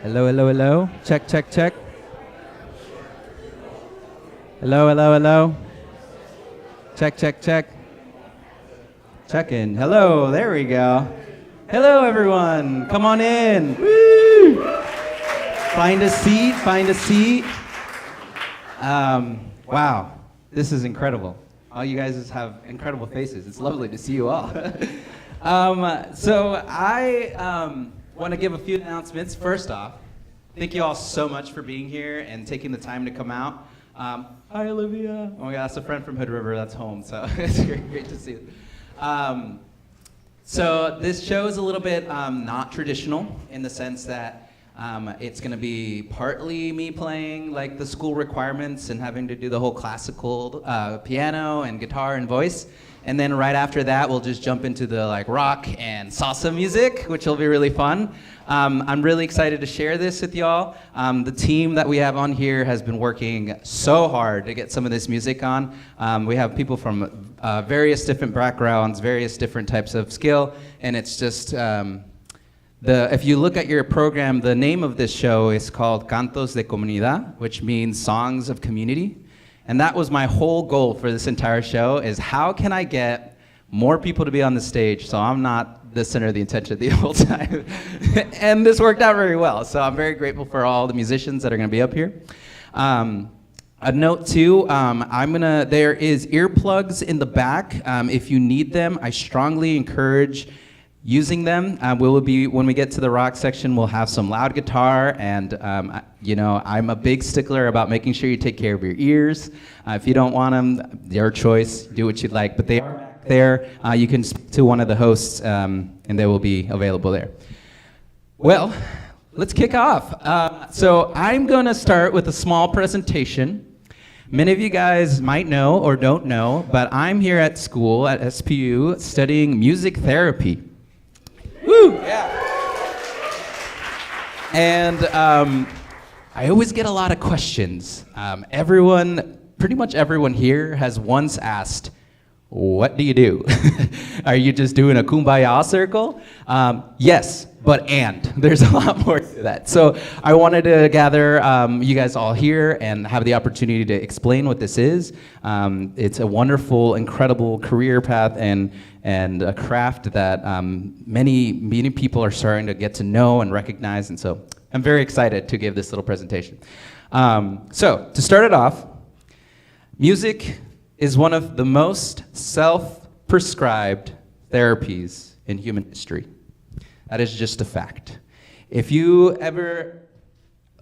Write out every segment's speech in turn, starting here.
Hello, hello, hello. Check, check, check. Hello, hello, hello. Check, check, check. Check in. Hello, there we go. Hello, everyone. Come on in. Woo! Find a seat, find a seat. Wow, this is incredible. All you guys have incredible faces. It's lovely to see you all. So I want to give a few announcements. First off, thank you all so much for being here and taking the time to come out. Hi, Olivia. Oh my God, that's a friend from Hood River. That's home, so it's great to see you. So this show is a little bit not traditional in the sense that it's going to be partly me playing like the school requirements and having to do the whole classical piano and guitar and voice. And then right after that, we'll just jump into the like rock and salsa music, which will be really fun. I'm really excited to share this with y'all. The team that we have on here has been working so hard to get some of this music on. We have people from various different backgrounds, various different types of skill, and it's just, if you look at your program, the name of this show is called Cantos de Comunidad, which means songs of community. And that was my whole goal for this entire show, is how can I get more people to be on the stage so I'm not the center of the attention the whole time. And this worked out very well. So I'm very grateful for all the musicians that are gonna be up here. A note too, there is earplugs in the back. If you need them, I strongly encourage using them. When we get to the rock section, we'll have some loud guitar, and I'm a big stickler about making sure you take care of your ears. If you don't want them, your choice, do what you'd like, but they are back there. You can speak to one of the hosts, and they will be available there. Well, let's kick off. So I'm gonna start with a small presentation. Many of you guys might know or don't know, but I'm here at school at SPU studying music therapy. Woo! Yeah. And I always get a lot of questions. Pretty much everyone here has once asked, what do you do? Are you just doing a kumbaya circle? Yes, but there's a lot more to that. So I wanted to gather you guys all here and have the opportunity to explain what this is. It's a wonderful, incredible career path and a craft that many people are starting to get to know and recognize. And so I'm very excited to give this little presentation. So to start it off, music is one of the most self-prescribed therapies in human history. That is just a fact. If you ever,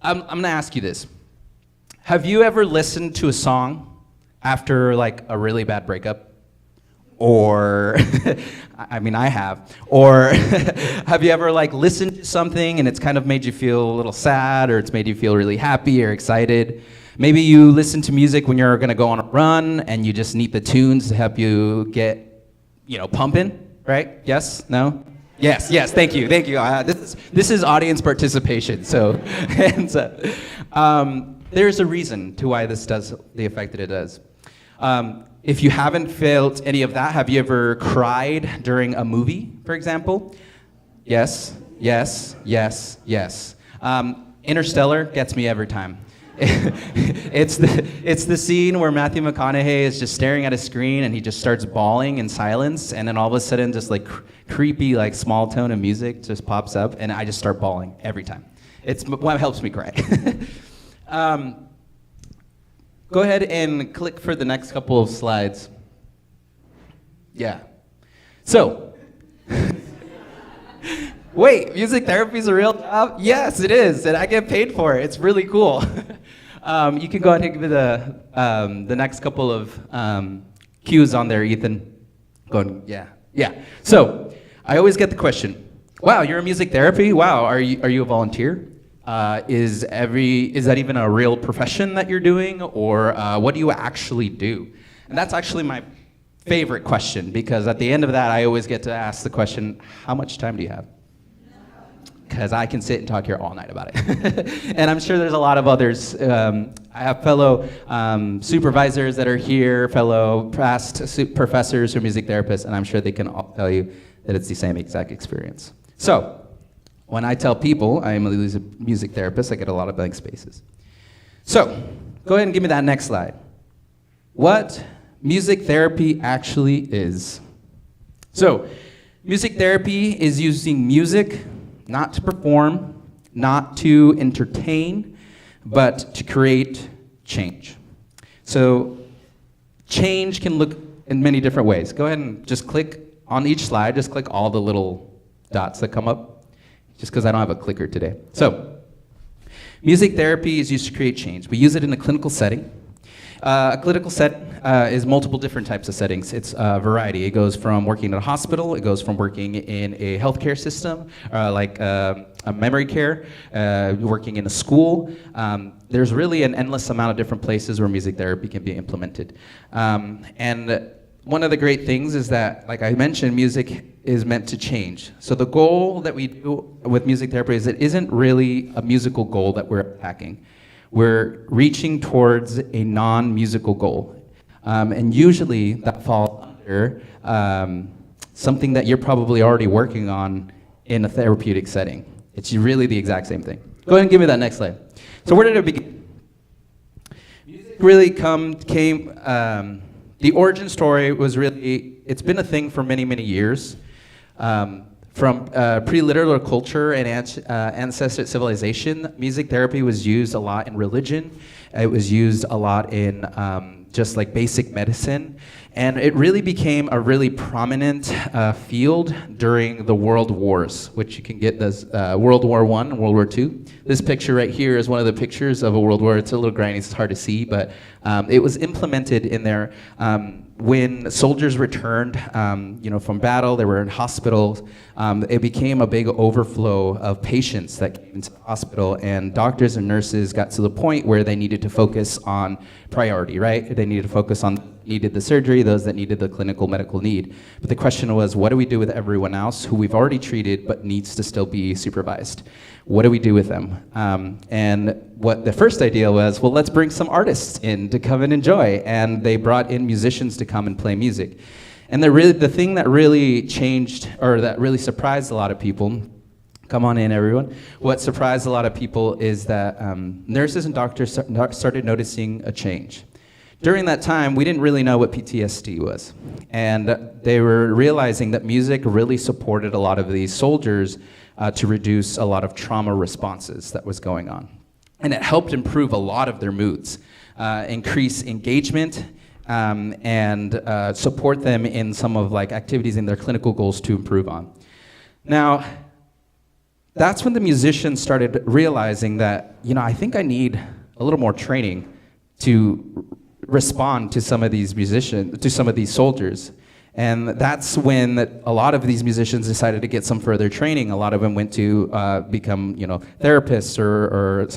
I'm gonna ask you this. Have you ever listened to a song after like a really bad breakup? Or, I have. Or have you ever like listened to something and it's kind of made you feel a little sad, or it's made you feel really happy or excited? Maybe you listen to music when you're gonna go on a run and you just need the tunes to help you get, pumping, right? Yes? No? Yes, thank you. This is audience participation, so hands up. There's a reason to why this does the effect that it does. If you haven't felt any of that, have you ever cried during a movie, for example? Yes. Interstellar gets me every time. It's the scene where Matthew McConaughey is just staring at a screen and he just starts bawling in silence, and then all of a sudden just like creepy like small tone of music just pops up and I just start bawling every time. It's what helps me cry. Go ahead and click for the next couple of slides. Yeah. So, wait, music therapy is a real job? Yes, it is, and I get paid for it. It's really cool. You can go ahead and give me the next couple of cues on there, Ethan. Yeah. So, I always get the question, wow, you're a music therapy? Wow, are you a volunteer? Is that even a real profession that you're doing, or what do you actually do? And that's actually my favorite question, because at the end of that, I always get to ask the question, how much time do you have? Because I can sit and talk here all night about it. And I'm sure there's a lot of others. I have fellow supervisors that are here, fellow past professors who are music therapists, and I'm sure they can all tell you that it's the same exact experience. So, When I tell people I am a music therapist, I get a lot of blank spaces. So, go ahead and give me that next slide. What music therapy actually is. So, music therapy is using music not to perform, not to entertain, but to create change. So, change can look in many different ways. Go ahead and just click on each slide, just click all the little dots that come up, just because I don't have a clicker today. So, music therapy is used to create change. We use it in a clinical setting. A clinical setting is multiple different types of settings. It's a variety. It goes from working in a hospital, it goes from working in a healthcare system, like a memory care, working in a school. There's really an endless amount of different places where music therapy can be implemented. And one of the great things is that, like I mentioned, music is meant to change. So the goal that we do with music therapy is it isn't really a musical goal that we're attacking. We're reaching towards a non-musical goal. And usually that falls under something that you're probably already working on in a therapeutic setting. It's really the exact same thing. Go ahead and give me that next slide. So where did it begin? Music really came. The origin story was really, it's been a thing for many, many years. From pre-literal culture and ancestral civilization, music therapy was used a lot in religion. It was used a lot in just like basic medicine. And it really became a really prominent field during the World Wars, which you can get this World War I and World War II. This picture right here is one of the pictures of a World War. It's a little grainy, it's hard to see, but it was implemented in there when soldiers returned from battle. They were in hospitals. It became a big overflow of patients that came into the hospital, and doctors and nurses got to the point where they needed to focus on priority, right? They needed to focus on needed the surgery, those that needed the clinical medical need. But the question was, what do we do with everyone else who we've already treated but needs to still be supervised? What do we do with them? And what the first idea was, well, let's bring some artists in to come and enjoy. And they brought in musicians to come and play music. And the thing that really changed, or that really surprised a lot of people, come on in, everyone. What surprised a lot of people is that nurses and doctors started noticing a change. During that time, we didn't really know what PTSD was. And they were realizing that music really supported a lot of these soldiers to reduce a lot of trauma responses that was going on. And it helped improve a lot of their moods, increase engagement, and support them in some of like activities in their clinical goals to improve on. Now, that's when the musicians started realizing that, I think I need a little more training to respond to some of these musicians, to some of these soldiers. And that's when a lot of these musicians decided to get some further training. A lot of them went to become, therapists or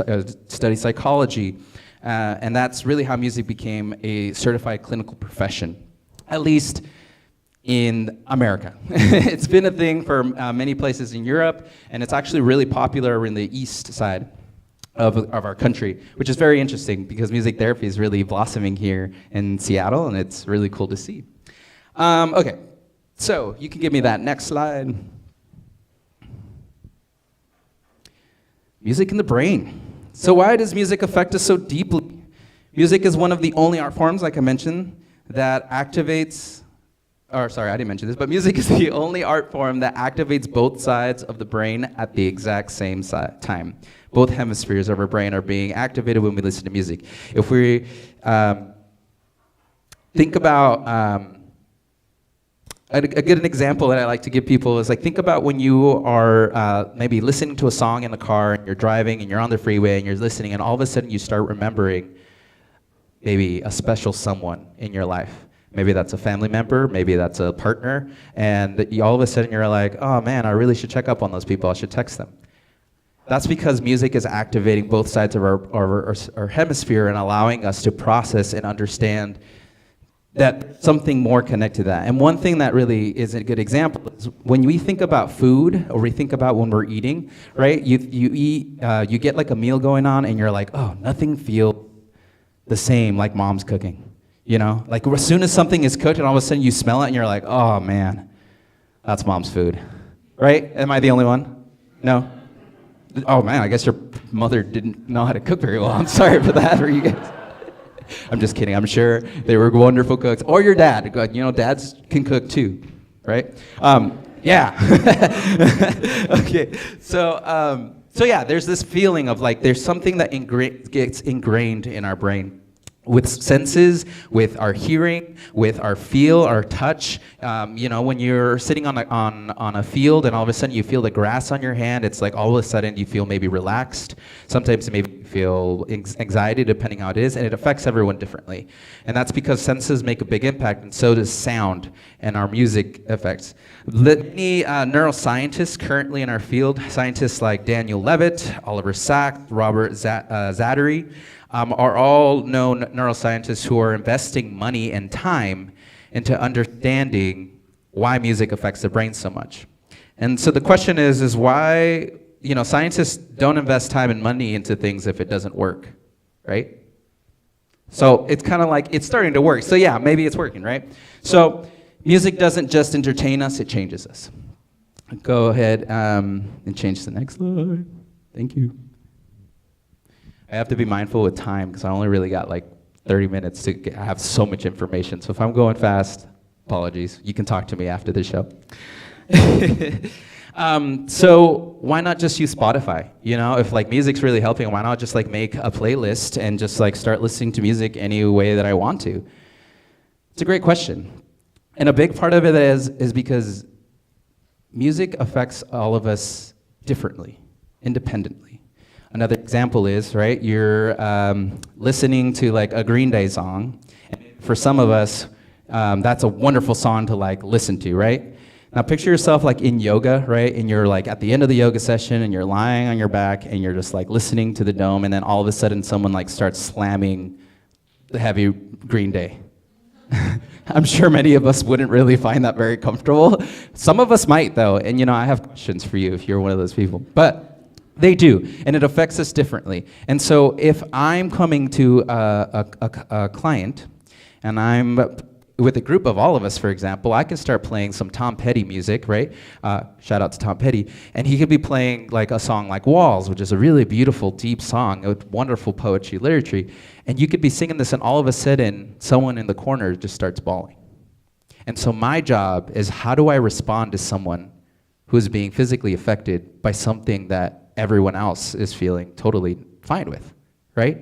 study psychology. And that's really how music became a certified clinical profession, at least in America. It's been a thing for many places in Europe, and it's actually really popular in the east side of our country, which is very interesting because music therapy is really blossoming here in Seattle, and it's really cool to see. Okay, so you can give me that next slide. Music in the brain. So why does music affect us so deeply? Music is one of the only art forms, like I mentioned, that activates, I didn't mention this, but music is the only art form that activates both sides of the brain at the exact same time. Both hemispheres of our brain are being activated when we listen to music. If we think about, a good example that I like to give people is like, think about when you are maybe listening to a song in the car and you're driving and you're on the freeway and you're listening and all of a sudden you start remembering maybe a special someone in your life. Maybe that's a family member, maybe that's a partner, and all of a sudden you're like, oh man, I really should check up on those people, I should text them. That's because music is activating both sides of our hemisphere and allowing us to process and understand that something more connected to that. And one thing that really is a good example is when we think about food, or we think about when we're eating, right? You eat, you get like a meal going on and you're like, oh, nothing feels the same like mom's cooking. Like as soon as something is cooked and all of a sudden you smell it and you're like, oh man, that's mom's food, right? Am I the only one? No? Oh man, I guess your mother didn't know how to cook very well. I'm sorry for that for you guys. I'm just kidding. I'm sure they were wonderful cooks. Or your dad. You know, dads can cook too, right? Yeah. Okay. So yeah, there's this feeling of like there's something that gets ingrained in our brain. With senses, with our hearing, with our feel, our touch. You know, when you're sitting on a field and all of a sudden you feel the grass on your hand, it's like all of a sudden you feel maybe relaxed. Sometimes maybe you feel anxiety, depending how it is, and it affects everyone differently. And that's because senses make a big impact, and so does sound and our music effects. Many neuroscientists currently in our field, scientists like Daniel Levitt, Oliver Sacks, Robert Zattery, are all known neuroscientists who are investing money and time into understanding why music affects the brain so much. And so the question is why, you know, scientists don't invest time and money into things if it doesn't work, right? So it's kind of like, it's starting to work. So yeah, maybe it's working, right? So music doesn't just entertain us, it changes us. Go ahead and change the next slide. Thank you. I have to be mindful with time because I only really got like 30 minutes to I have so much information. So if I'm going fast, apologies. You can talk to me after the show. So why not just use Spotify? You know, if like music's really helping, why not just like make a playlist and just like start listening to music any way that I want to? It's a great question. And a big part of it is because music affects all of us differently, independently. Another example is, right, you're listening to like a Green Day song. And for some of us, that's a wonderful song to like listen to, right? Now picture yourself like in yoga, right? And you're like at the end of the yoga session and you're lying on your back and you're just like listening to the dome, and then all of a sudden someone like starts slamming the heavy Green Day. I'm sure many of us wouldn't really find that very comfortable. Some of us might though, and you know, I have questions for you if you're one of those people. But they do, and it affects us differently. And so if I'm coming to a client, and I'm with a group of all of us, for example, I can start playing some Tom Petty music, right? Shout out to Tom Petty. And he could be playing like a song like Walls, which is a really beautiful, deep song with wonderful poetry, literature. And you could be singing this, and all of a sudden, someone in the corner just starts bawling. And so my job is, how do I respond to someone who is being physically affected by something that everyone else is feeling totally fine with, right?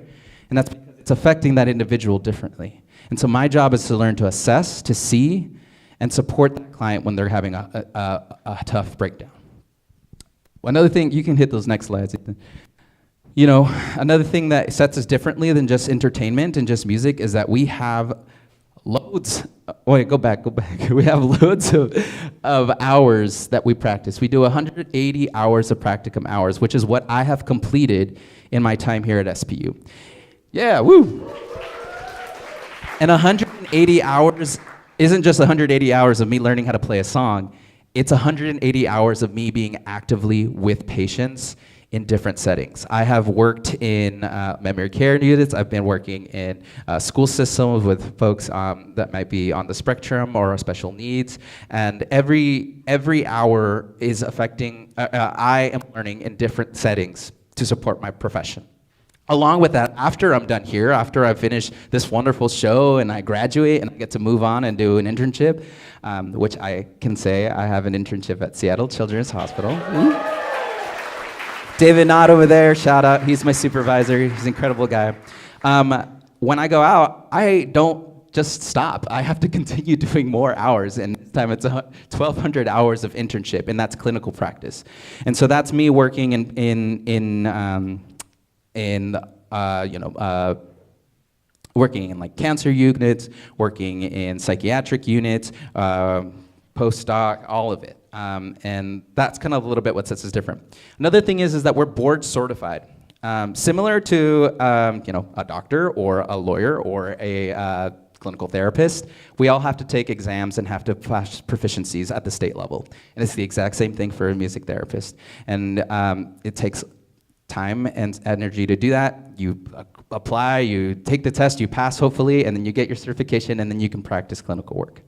And that's because it's affecting that individual differently. And so my job is to learn to assess, to see, and support that client when they're having a tough breakdown. Another thing, you can hit those next slides. You know, another thing that sets us differently than just entertainment and just music is that we have loads, go back. We have loads of hours that we practice. We do 180 hours of practicum hours, which is what I have completed in my time here at SPU. Yeah, woo! And 180 hours isn't just 180 hours of me learning how to play a song. It's 180 hours of me being actively with patients in different settings. I have worked in memory care units. I've been working in school systems with folks that might be on the spectrum or special needs. And every hour is affecting, I am learning in different settings to support my profession. Along with that, after I'm done here, after I finish this wonderful show and I graduate and I get to move on and do an internship, which I can say I have an internship at Seattle Children's Hospital. David Knott over there, shout out, he's my supervisor, he's an incredible guy. When I go out, I don't just stop. I have to continue doing more hours, and this time it's 1,200 hours of internship, and that's clinical practice. And so that's me working working in like cancer units, working in psychiatric units, postdoc, all of it. And that's kind of a little bit what sets us different. Another thing is that we're board certified. Similar to a doctor or a lawyer or a clinical therapist, we all have to take exams and have to pass proficiencies at the state level. And it's the exact same thing for a music therapist. And it takes time and energy to do that. You apply, you take the test, you pass hopefully, and then you get your certification, and then you can practice clinical work.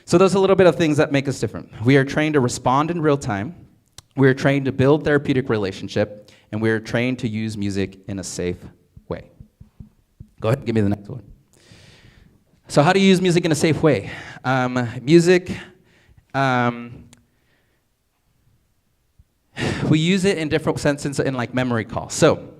So those are a little bit of things that make us different. We are trained to respond in real time. We're trained to build therapeutic relationship, and we're trained to use music in a safe way. Go ahead and give me the next one. So how do you use music in a safe way? Music, we use it in different senses in like memory calls. So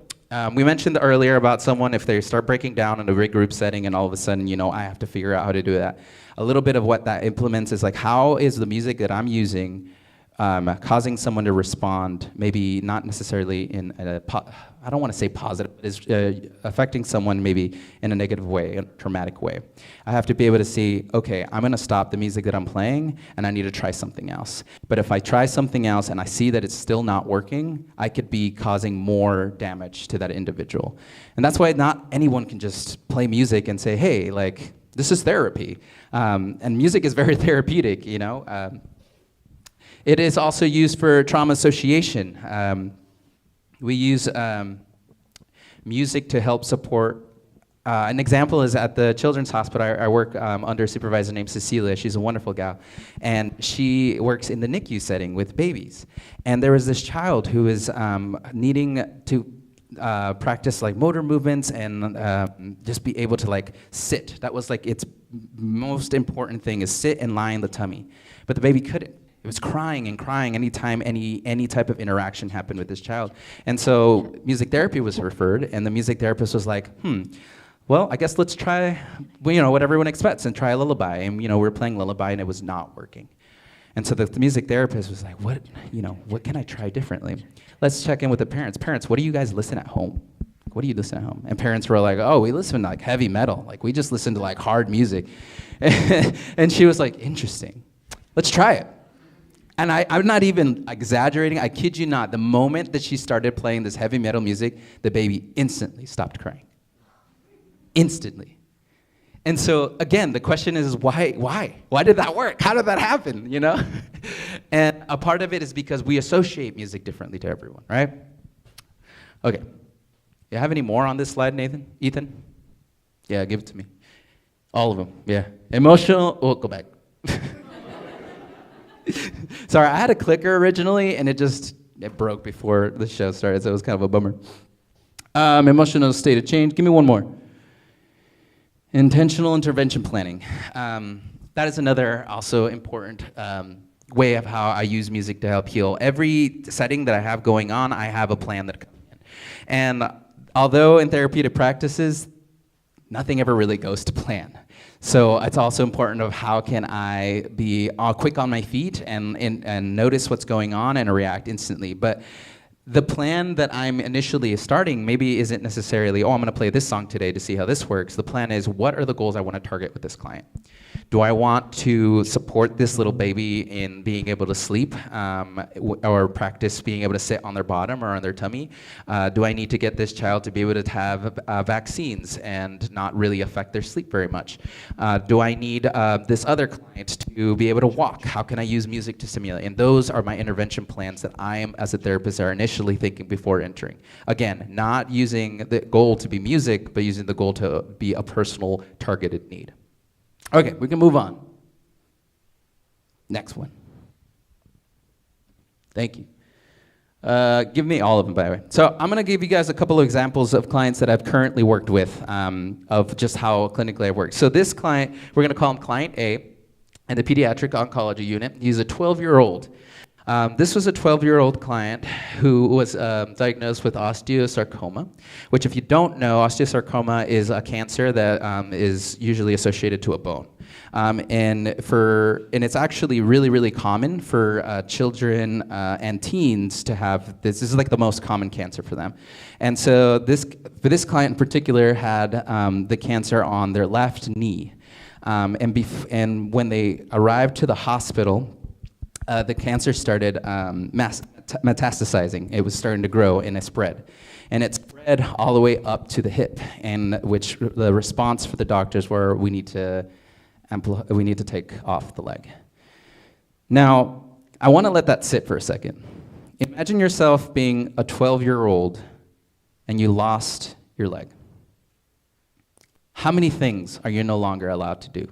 we mentioned earlier about someone if they start breaking down in a big group setting and all of a sudden, you know, I have to figure out how to do that. A little bit of what that implements is like, how is the music that I'm using causing someone to respond, maybe not necessarily in a, I don't want to say positive, but is affecting someone maybe in a negative way, a traumatic way. I have to be able to see, okay, I'm going to stop the music that I'm playing, and I need to try something else. But if I try something else and I see that it's still not working, I could be causing more damage to that individual. And that's why not anyone can just play music and say, hey, like, this is therapy. And music is very therapeutic, you know. It is also used for trauma association. We use music to help support. An example is at the Children's Hospital. I work under a supervisor named Cecilia. She's a wonderful gal. And she works in the NICU setting with babies. And there was this child who was needing to practice like motor movements and just be able to like sit. That was like its most important thing, is sit and lie in the tummy. But the baby couldn't. It was crying and crying anytime any type of interaction happened with this child. And so music therapy was referred, and the music therapist was like, well, I guess let's try, you know, what everyone expects and try a lullaby. And, you know, we were playing lullaby and it was not working. And so the music therapist was like, what can I try differently? Let's check in with the parents. Parents, what do you guys listen at home? What do you listen at home? And parents were like, oh, we listen to like heavy metal. Like we just listen to like hard music. And she was like, interesting. Let's try it. And I'm not even exaggerating, I kid you not, the moment that she started playing this heavy metal music, the baby instantly stopped crying. Instantly. And so, again, the question is why? Why did that work? How did that happen, you know? And a part of it is because we associate music differently to everyone, right? Okay. You have any more on this slide, Ethan? Yeah, give it to me. All of them, yeah. Emotional, oh, go back. Sorry, I had a clicker originally, and it broke before the show started, so it was kind of a bummer. Emotional state of change. Give me one more. Intentional intervention planning. That is another also important way of how I use music to help heal. Every setting that I have going on, I have a plan that comes in. And although in therapeutic practices, nothing ever really goes to plan. So it's also important of how can I be quick on my feet and notice what's going on and react instantly. But the plan that I'm initially starting maybe isn't necessarily, oh, I'm going to play this song today to see how this works. The plan is, what are the goals I want to target with this client? Do I want to support this little baby in being able to sleep or practice being able to sit on their bottom or on their tummy? Do I need to get this child to be able to have vaccines and not really affect their sleep very much? Do I need this other client to be able to walk? How can I use music to stimulate? And those are my intervention plans that I am, as a therapist, are initially thinking before entering. Again, not using the goal to be music, but using the goal to be a personal targeted need. Okay, we can move on. Next one. Thank you. Give me all of them, by the way. So I'm going to give you guys a couple of examples of clients that I've currently worked with, of just how clinically I work. So this client, we're going to call him Client A, in the pediatric oncology unit. He's a 12-year-old. This was a 12-year-old client who was diagnosed with osteosarcoma, which, if you don't know, osteosarcoma is a cancer that is usually associated to a bone. And it's actually really, really common for children and teens to have this. This is like the most common cancer for them. And so this client in particular had the cancer on their left knee. And when they arrived to the hospital, the cancer started metastasizing. It was starting to grow and it spread. And it spread all the way up to the hip, and which the response for the doctors were, we need to take off the leg. Now, I want to let that sit for a second. Imagine yourself being a 12-year-old and you lost your leg. How many things are you no longer allowed to do?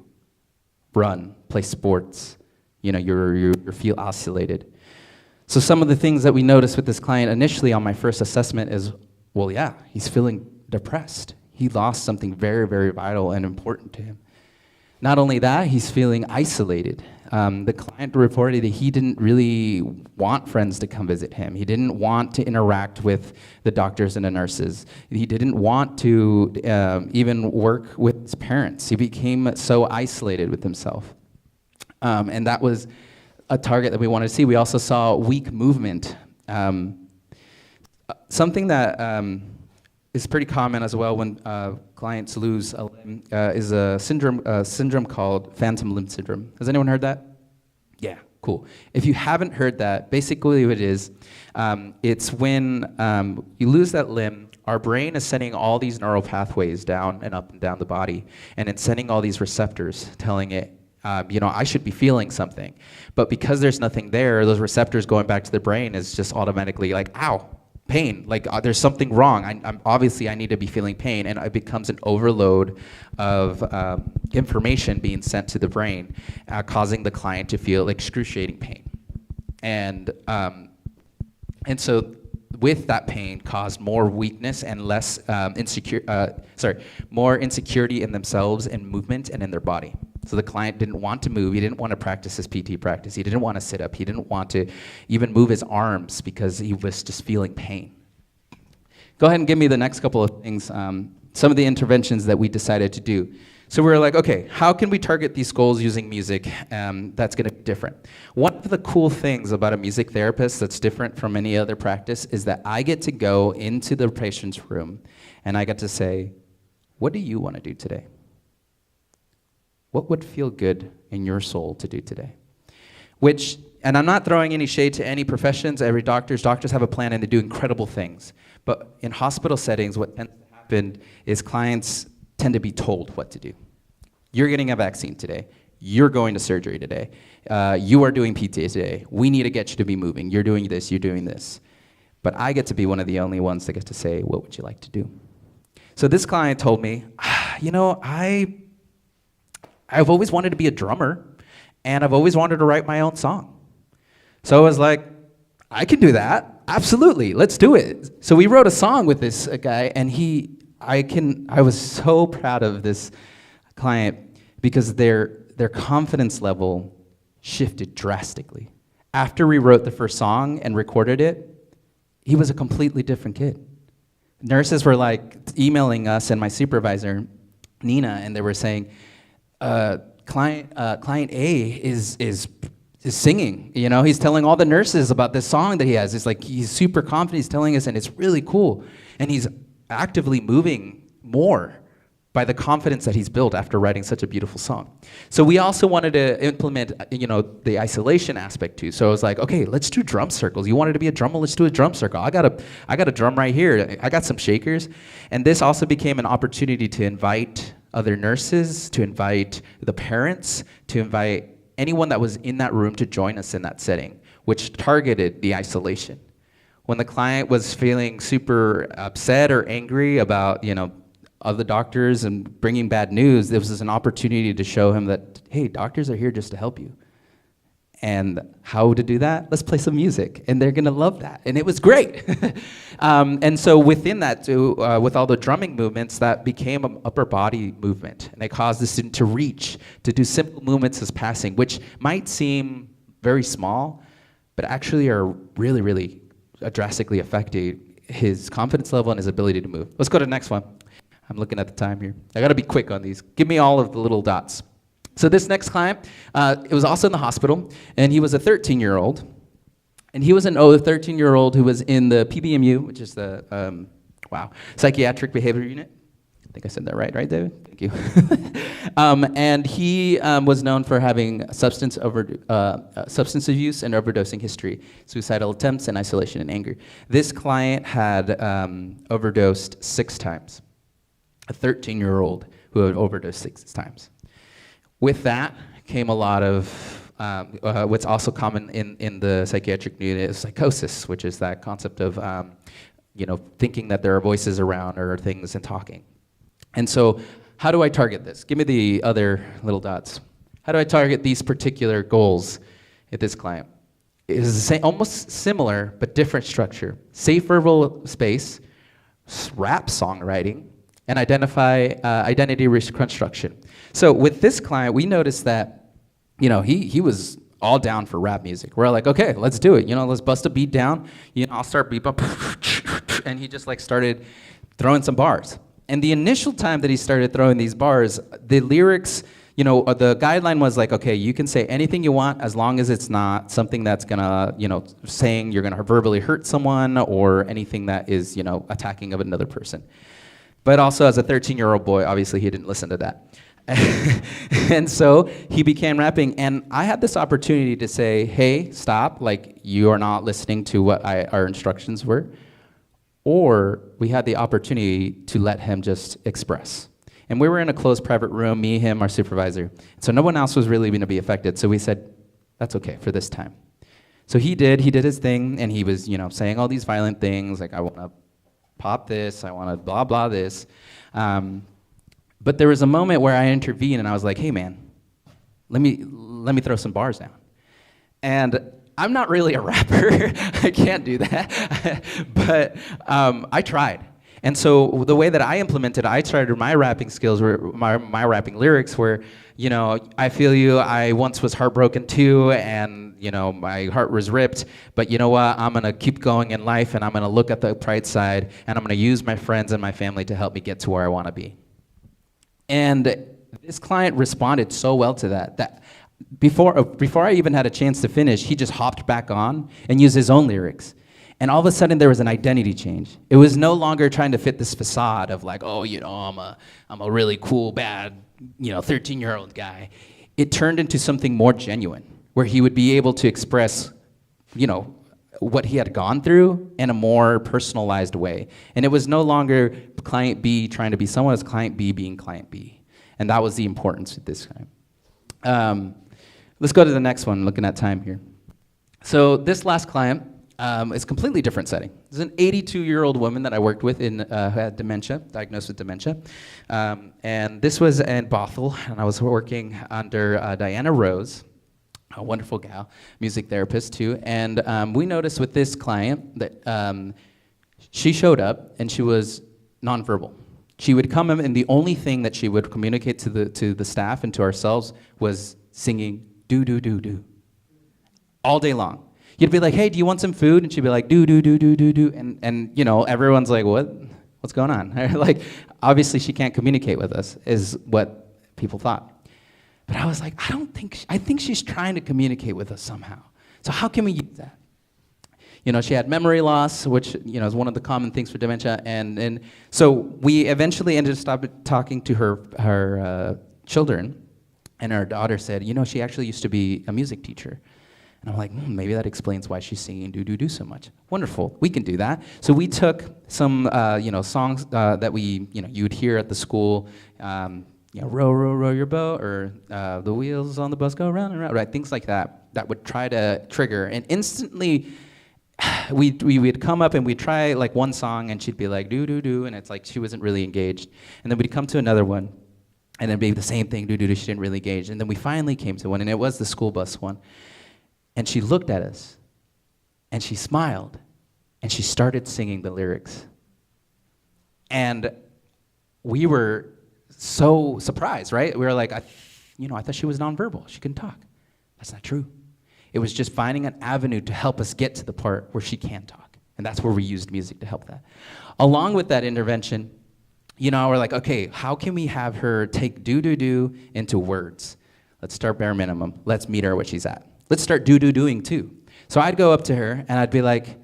Run, play sports, you feel isolated. So some of the things that we noticed with this client initially on my first assessment is, well, yeah, he's feeling depressed. He lost something very, very vital and important to him. Not only that, he's feeling isolated. The client reported that he didn't really want friends to come visit him. He didn't want to interact with the doctors and the nurses. He didn't want to even work with his parents. He became so isolated with himself. And that was a target that we wanted to see. We also saw weak movement. Something that is pretty common as well when clients lose a limb is a syndrome called phantom limb syndrome. Has anyone heard that? Yeah, cool. If you haven't heard that, basically what it is, it's when you lose that limb, our brain is sending all these neural pathways down and up and down the body, and it's sending all these receptors telling it, I should be feeling something. But because there's nothing there, those receptors going back to the brain is just automatically like, ow, pain, like there's something wrong. I'm obviously I need to be feeling pain, and it becomes an overload of information being sent to the brain, causing the client to feel excruciating pain. And so with that pain caused more weakness and less more insecurity in themselves and movement and in their body. So the client didn't want to move. He didn't want to practice his PT practice. He didn't want to sit up. He didn't want to even move his arms because he was just feeling pain. Go ahead and give me the next couple of things, some of the interventions that we decided to do. So we were like, okay, how can we target these goals using music that's going to be different? One of the cool things about a music therapist that's different from any other practice is that I get to go into the patient's room and I get to say, what do you want to do today? What would feel good in your soul to do today? And I'm not throwing any shade to any professions. Doctors have a plan and they do incredible things. But in hospital settings, what tends to happen is clients tend to be told what to do. You're getting a vaccine today. You're going to surgery today. You are doing PT today. We need to get you to be moving. You're doing this, you're doing this. But I get to be one of the only ones that get to say, what would you like to do? So this client told me, I've always wanted to be a drummer, and I've always wanted to write my own song. So I was like, I can do that. Absolutely, let's do it. So we wrote a song with this guy, and I was so proud of this client because their confidence level shifted drastically. After we wrote the first song and recorded it, he was a completely different kid. Nurses were emailing us and my supervisor, Nina, and they were saying, client A is singing, he's telling all the nurses about this song that he has. It's he's super confident, he's telling us, and it's really cool. And he's actively moving more by the confidence that he's built after writing such a beautiful song. So we also wanted to implement, the isolation aspect too. So I was like, okay, let's do drum circles. You wanted to be a drummer? Let's do a drum circle. I got a drum right here. I got some shakers. And this also became an opportunity to invite other nurses, to invite the parents, to invite anyone that was in that room to join us in that setting, which targeted the isolation. When the client was feeling super upset or angry about, other doctors and bringing bad news, this was an opportunity to show him that, hey, doctors are here just to help you. And how to do that? Let's play some music, and they're gonna love that. And it was great. And so within that, too, with all the drumming movements, that became an upper body movement. And it caused the student to reach, to do simple movements as passing, which might seem very small, but actually are really, really drastically affecting his confidence level and his ability to move. Let's go to the next one. I'm looking at the time here. I gotta be quick on these. Give me all of the little dots. So this next client, it was also in the hospital, and he was a 13-year-old. And he was an 13-year-old who was in the PBMU, which is the, Psychiatric Behavior Unit. I think I said that right, David? Thank you. And he was known for having substance abuse and overdosing history, suicidal attempts, and isolation and anger. This client had overdosed 6 times. A 13-year-old who had overdosed 6 times. With that came a lot of what's also common in the psychiatric unit is psychosis, which is that concept of thinking that there are voices around or things and talking. And so how do I target this? Give me the other little dots. How do I target these particular goals at this client? It was the same, almost similar, but different structure. Safe verbal space, rap songwriting, and identity reconstruction. So with this client, we noticed that, he was all down for rap music. We're like, okay, let's do it. Let's bust a beat down. I'll start beat up, and he just started throwing some bars. And the initial time that he started throwing these bars, the lyrics, the guideline was like, okay, you can say anything you want as long as it's not something that's gonna, saying you're gonna verbally hurt someone or anything that is, attacking of another person. But also as a 13-year-old boy, obviously he didn't listen to that. And so he began rapping, and I had this opportunity to say, hey, stop, you are not listening to what our instructions were. Or we had the opportunity to let him just express. And we were in a closed private room, me, him, our supervisor. So no one else was really going to be affected. So we said, that's okay for this time. So he did his thing, and he was, saying all these violent things, like I want to pop this, I want to blah, blah this. But there was a moment where I intervened, and I was like, hey man, let me throw some bars down. And I'm not really a rapper. I can't do that. But I tried. And so the way that I implemented, I started my rapping skills, my rapping lyrics were, I feel you, I once was heartbroken too, and, my heart was ripped, but you know what, I'm gonna keep going in life, and I'm gonna look at the bright side, and I'm gonna use my friends and my family to help me get to where I wanna be. And this client responded so well to that before I even had a chance to finish, he just hopped back on and used his own lyrics. And all of a sudden, there was an identity change. It was no longer trying to fit this facade of I'm a really cool, bad, 13-year-old guy. It turned into something more genuine, where he would be able to express, what he had gone through in a more personalized way. And it was no longer client B trying to be someone, it was client B being client B. And that was the importance of this time. Let's go to the next one, looking at time here. So this last client is a completely different setting. This is an 82-year-old woman that I worked with who had dementia, diagnosed with dementia. And this was in Bothell, and I was working under Diana Rose, a wonderful gal, music therapist too. And we noticed with this client that she showed up and she was nonverbal. She would come in, and the only thing that she would communicate to the staff and to ourselves was singing do do do do all day long. You'd be like, hey, do you want some food? And she'd be like, do do do do do do, and everyone's like, what's going on? Obviously she can't communicate with us, is what people thought. But I was like, I think she's trying to communicate with us somehow. So how can we use that? She had memory loss, which is one of the common things for dementia, and so we eventually ended up talking to her children, and our daughter said, she actually used to be a music teacher. And I'm like, maybe that explains why she's singing do do do so much. Wonderful, we can do that. So we took some songs that we you'd hear at the school. Row, row, row your boat, or the wheels on the bus go round and round, right? Things like that would try to trigger. And instantly, we'd come up and we'd try one song, and she'd be like, do, do, do, and it's like she wasn't really engaged. And then we'd come to another one, and then maybe the same thing, do, do, do, she didn't really engage. And then we finally came to one, and it was the school bus one. And she looked at us, and she smiled, and she started singing the lyrics. And we were so surprised, right? We were like, I thought she was nonverbal. She couldn't talk. That's not true. It was just finding an avenue to help us get to the part where she can talk. And that's where we used music to help that. Along with that intervention, we're like, okay, how can we have her take do-do-do into words? Let's start bare minimum. Let's meet her where she's at. Let's start do-do-doing too. So I'd go up to her, and I'd be like,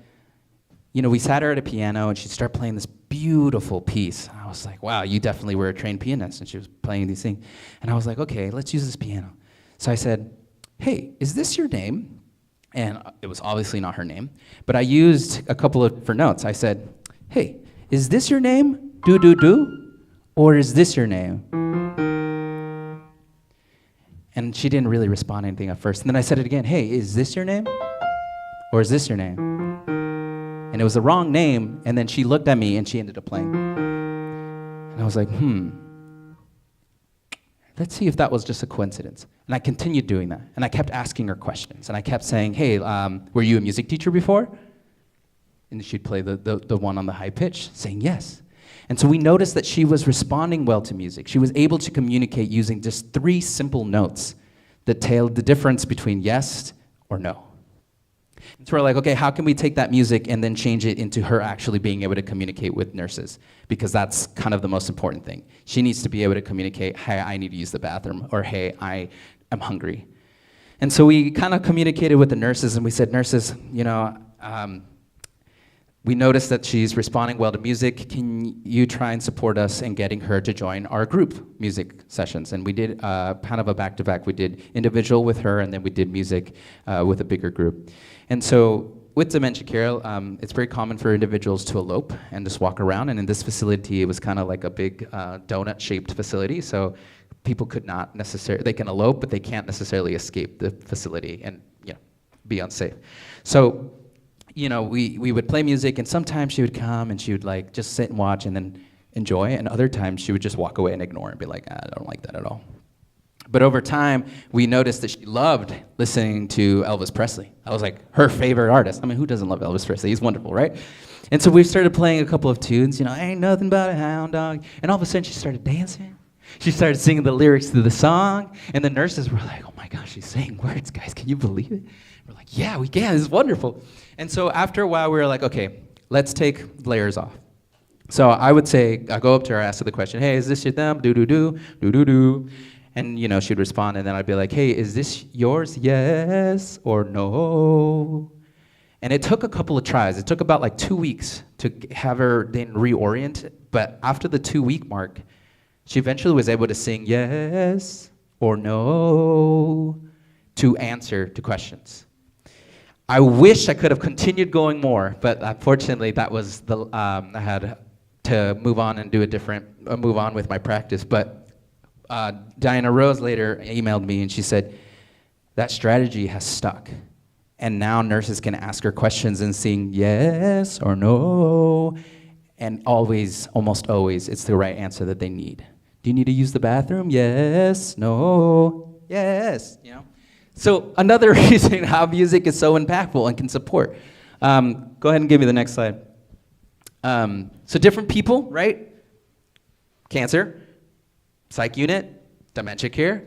we sat her at a piano, and she'd start playing this beautiful piece. And I was like, wow, you definitely were a trained pianist. And she was playing these things. And I was like, okay, let's use this piano. So I said, hey, is this your name? And it was obviously not her name, but I used a couple of different notes. I said, hey, is this your name, do-do-do, or is this your name? And she didn't really respond to anything at first. And then I said it again, hey, is this your name, or is this your name? And it was the wrong name, and then she looked at me, and she ended up playing. And I was like, let's see if that was just a coincidence. And I continued doing that. And I kept asking her questions. And I kept saying, hey, were you a music teacher before? And she'd play the one on the high pitch, saying yes. And so we noticed that she was responding well to music. She was able to communicate using just 3 simple notes that told the difference between yes or no. And so we're like, okay, how can we take that music and then change it into her actually being able to communicate with nurses? Because that's kind of the most important thing. She needs to be able to communicate, hey, I need to use the bathroom, or hey, I am hungry. And so we kind of communicated with the nurses, and we said, nurses, you know, we noticed that she's responding well to music. Can you try and support us in getting her to join our group music sessions? And we did kind of a back-to-back. We did individual with her, and then we did music with a bigger group. And so with dementia care, it's very common for individuals to elope and just walk around. And in this facility, it was kind of like a big donut-shaped facility. So people could not necessarily, they can elope, but they can't necessarily escape the facility and, you know, be unsafe. So, you know, we would play music, and sometimes she would come and she would like just sit and watch and then enjoy, and other times she would just walk away and ignore and be like, I don't like that at all. But over time, we noticed that she loved listening to Elvis Presley. That was like her favorite artist. I mean, who doesn't love Elvis Presley? He's wonderful, right? And so we started playing a couple of tunes, you know, ain't nothing but a hound dog. And all of a sudden she started dancing. She started singing the lyrics to the song, and the nurses were like, oh my gosh, she's saying words, guys, can you believe it? We're like, yeah, we can, this is wonderful. And so after a while, we were like, okay, let's take layers off. So I would say, I go up to her, ask her the question, hey, is this your thumb? Do-do-do, do-do-do. And you know, she'd respond, and then I'd be like, hey, is this yours? Yes or no? And it took a couple of tries. It took about like 2 weeks to have her then reorient. But after the 2-week mark, she eventually was able to sing yes or no to answer to questions. I wish I could have continued going more, but unfortunately that was the, I had to move on and do move on with my practice. But Diana Rose later emailed me and she said, that strategy has stuck. And now nurses can ask her questions and sing yes or no. And always, almost always, it's the right answer that they need. Do you need to use the bathroom? Yes, no, yes, you know. So another reason how music is so impactful and can support. Go ahead and give me the next slide. So different people, right? Cancer, psych unit, dementia care,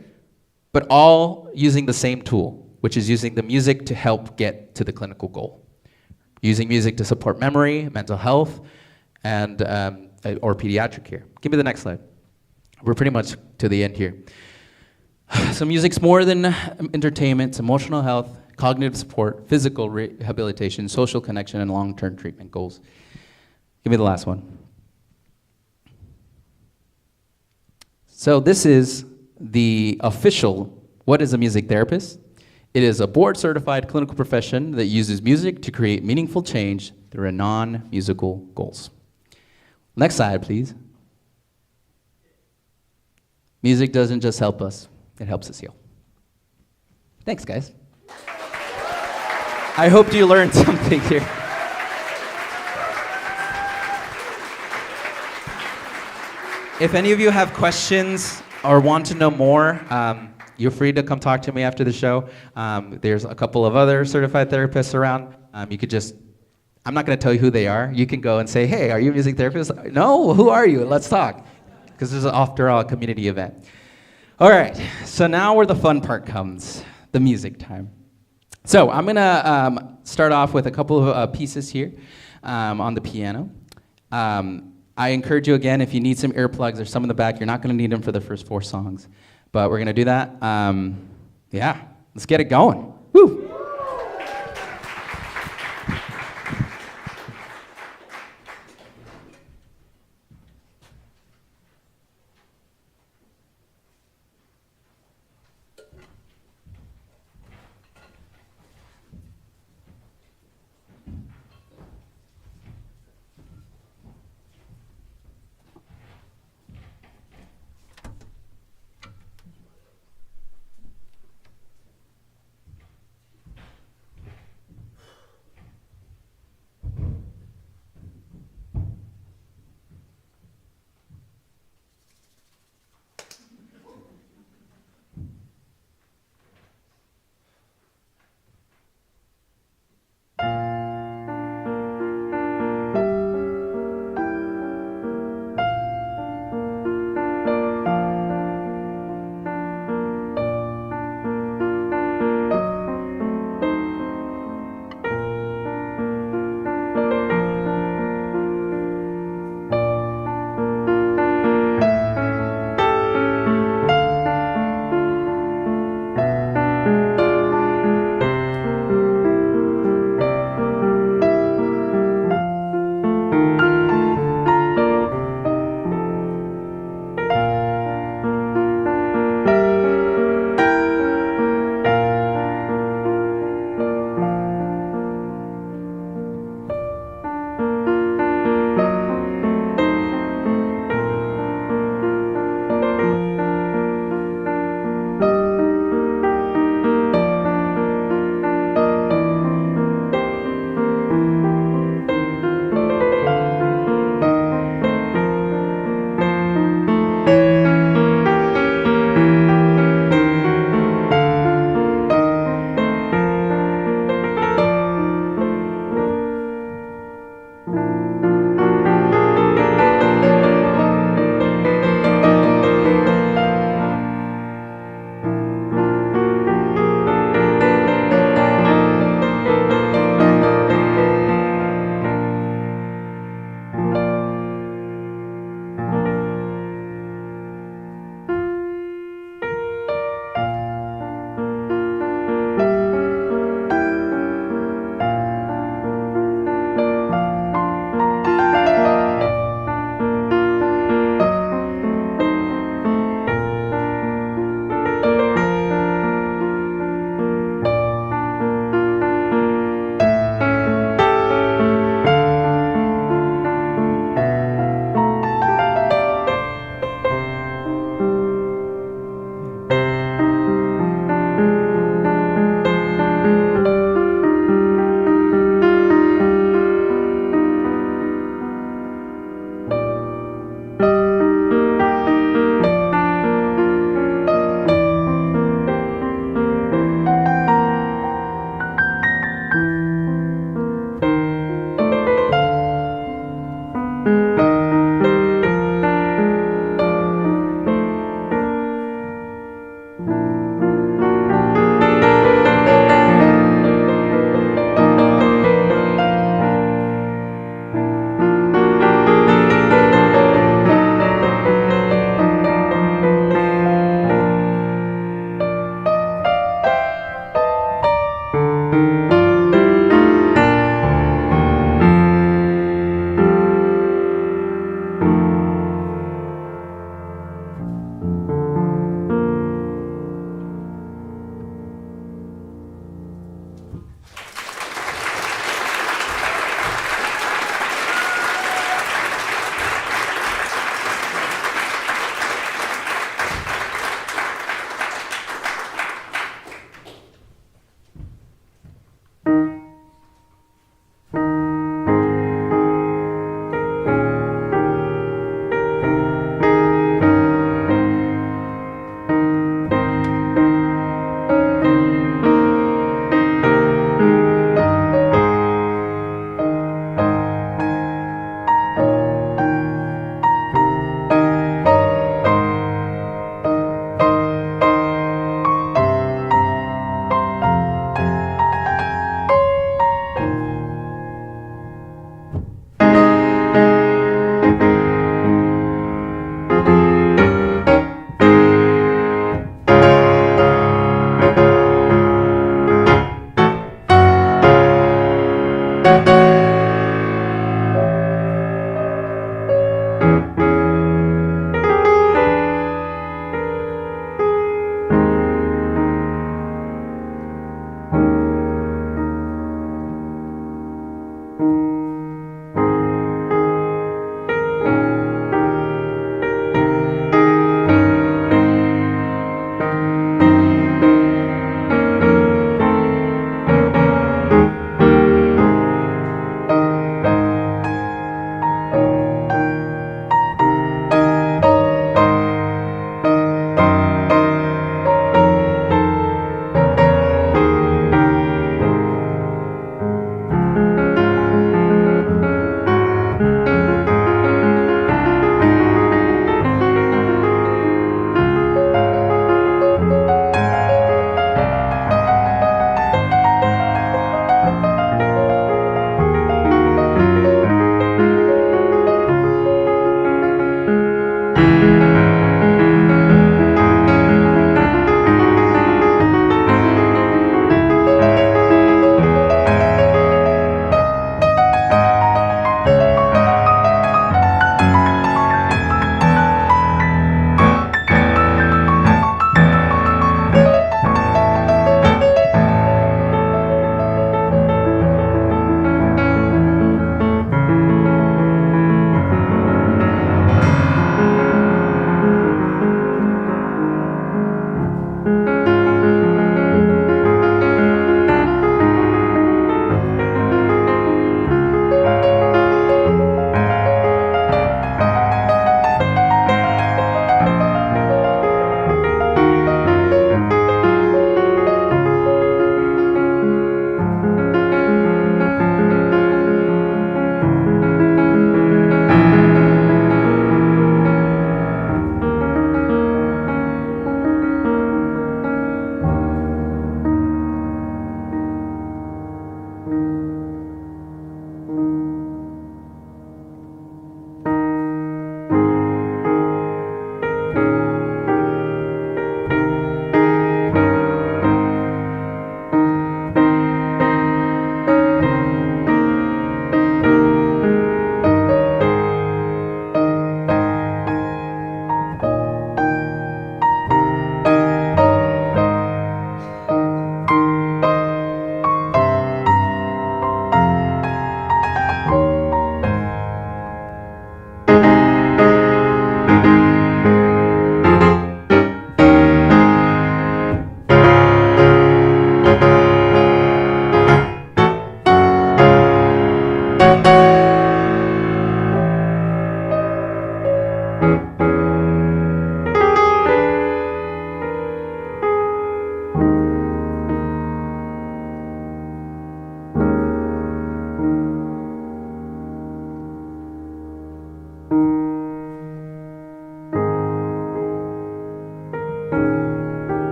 but all using the same tool, which is using the music to help get to the clinical goal. Using music to support memory, mental health, and or pediatric care. Give me the next slide. We're pretty much to the end here. So music's more than entertainment. It's emotional health, cognitive support, physical rehabilitation, social connection, and long-term treatment goals. Give me the last one. So this is the official, what is a music therapist? It is a board-certified clinical profession that uses music to create meaningful change through a non-musical goals. Next slide, please. Music doesn't just help us, it helps us heal. Thanks, guys. I hope you learned something here. If any of you have questions or want to know more, you're free to come talk to me after the show. There's a couple of other certified therapists around. You could just, I'm not going to tell you who they are. You can go and say, hey, are you a music therapist? No, who are you? Let's talk. Because this is, after all, a community event. All right, so now where the fun part comes, the music time. So I'm going to start off with a couple of pieces here on the piano. I encourage you again, if you need some earplugs or some in the back, you're not going to need them for the first 4 songs. But we're going to do that. Yeah, let's get it going. Woo!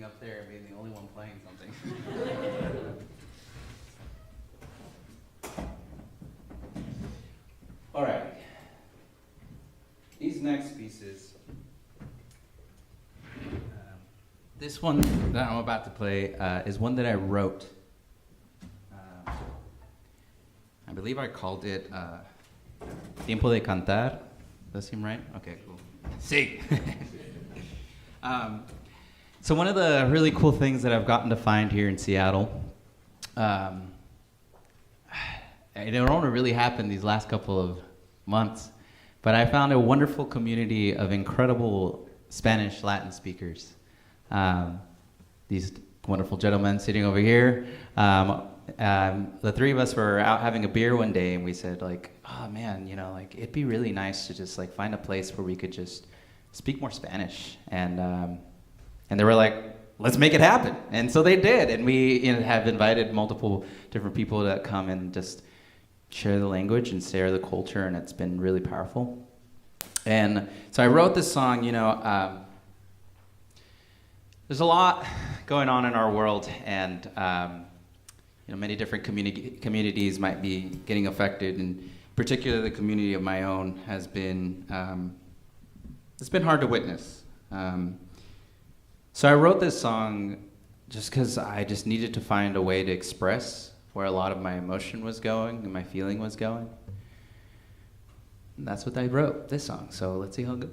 up there and being the only one playing something. All right. These next pieces. This one that I'm about to play is one that I wrote. I believe I called it Tiempo de Cantar. Does that seem right? Okay, cool. Sí. So one of the really cool things that I've gotten to find here in Seattle, it only really happened these last couple of months, but I found a wonderful community of incredible Spanish Latin speakers. These wonderful gentlemen sitting over here. The three of us were out having a beer one day, and we said, like, oh man, you know, like it'd be really nice to just like find a place where we could just speak more Spanish. And they were like, let's make it happen. And so they did, and we have invited multiple different people to come and just share the language and share the culture, and it's been really powerful. And so I wrote this song. There's a lot going on in our world, and many different communities might be getting affected, and particularly the community of my own has been, it's been hard to witness. So I wrote this song just because I just needed to find a way to express where a lot of my emotion was going and my feeling was going. And that's what I wrote, this song, so let's see how it goes.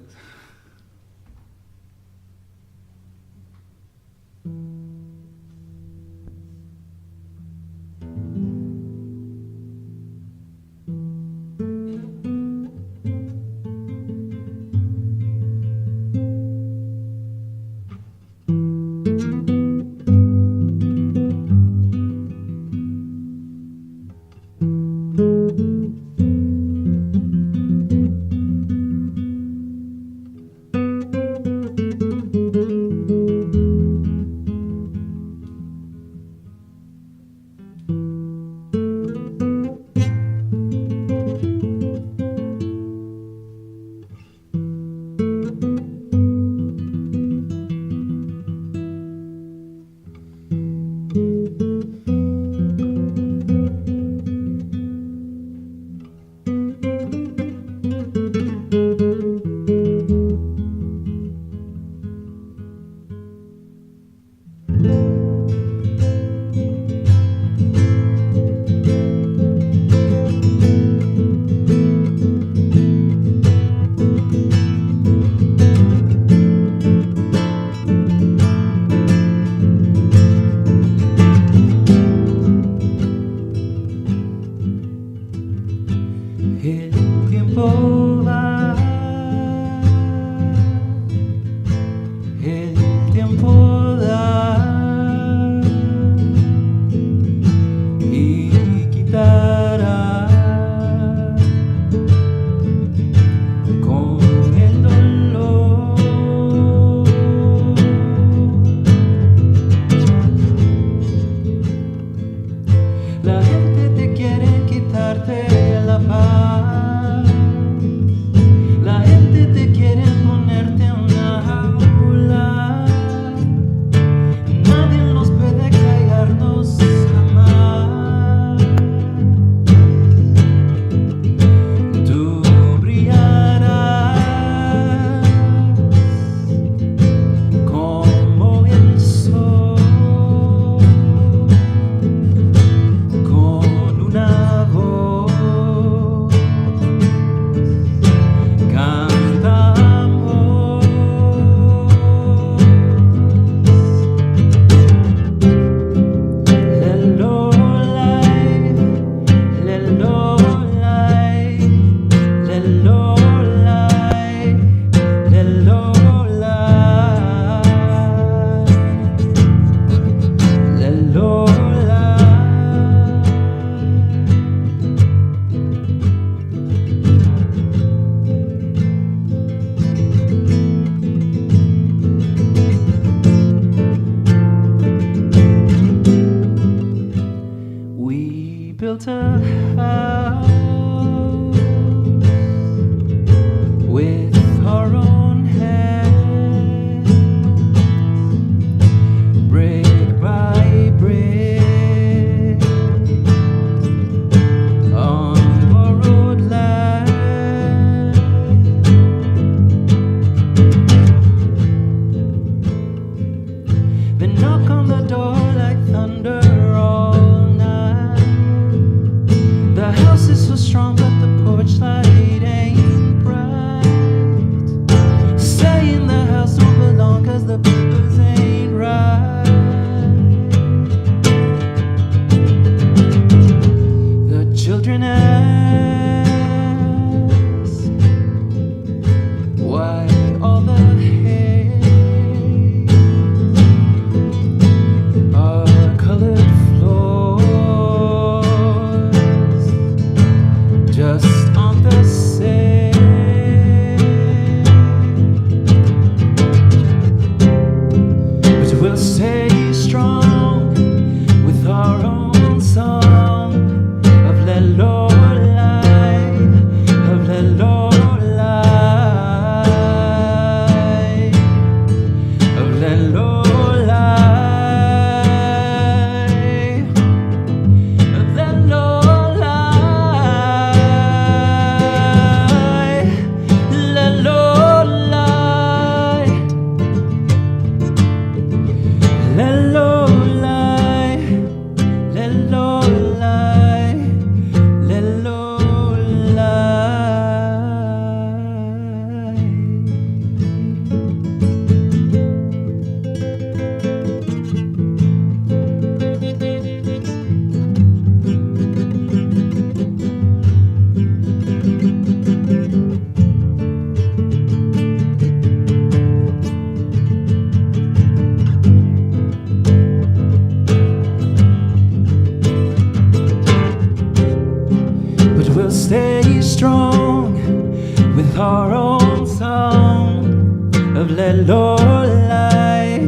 Lelolai,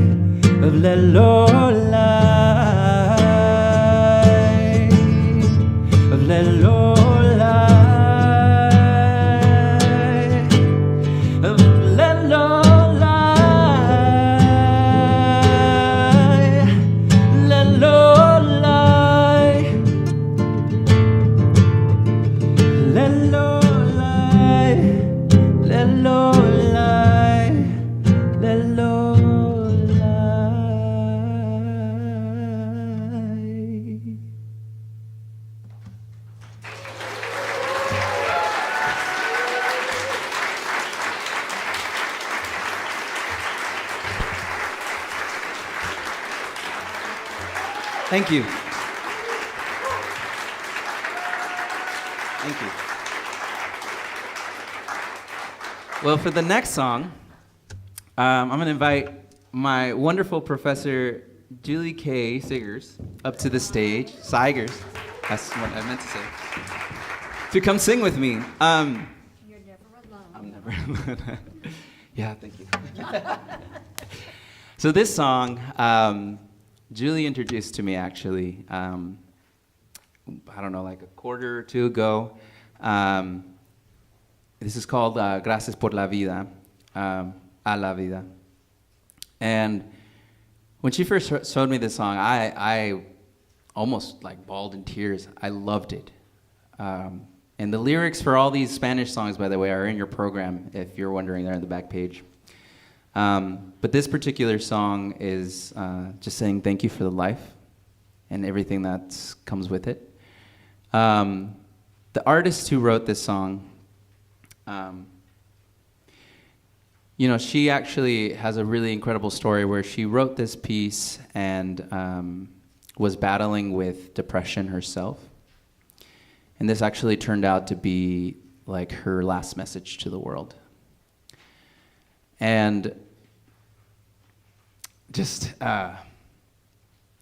of Lelolai, of Lelolai, of Lelolai, Lelolai, Lelolai, Lelolai, Lelolai. Thank you. Thank you. Well, for the next song, I'm going to invite my wonderful professor, Julie K. Sigers, up to the stage. Sigers, that's what I meant to say. To come sing with me. You're never alone. I'm never alone. Yeah, thank you. So this song, Julie introduced to me actually, I don't know, like a quarter or two ago. This is called Gracias por la vida, a la vida. And when she first showed me this song, I almost like bawled in tears. I loved it. And the lyrics for all these Spanish songs, by the way, are in your program, if you're wondering, they're on the back page. But this particular song is just saying thank you for the life and everything that comes with it. The artist who wrote this song, you know, she actually has a really incredible story where she wrote this piece and was battling with depression herself. And this actually turned out to be like her last message to the world. And just the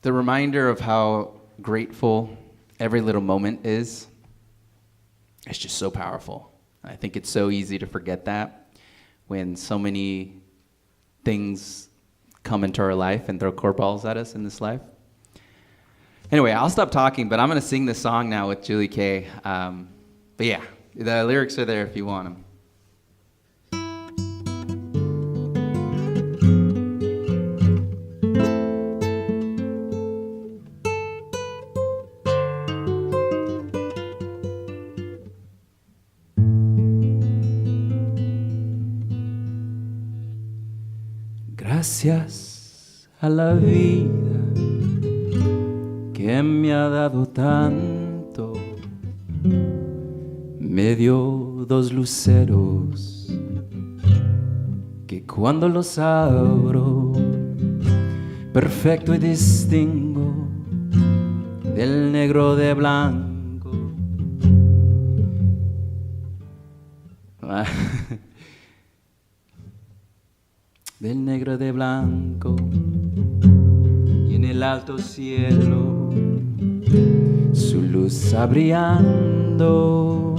reminder of how grateful every little moment is, it's just so powerful. I think it's so easy to forget that when so many things come into our life and throw curveballs at us in this life. Anyway, I'll stop talking, but I'm going to sing this song now with Julie K. But yeah, the lyrics are there if you want them. Gracias a la vida que me ha dado tanto, me dio dos luceros que cuando los abro, perfecto y distingo del negro de blanco. Del negro de blanco, y en el alto cielo su luz brillando,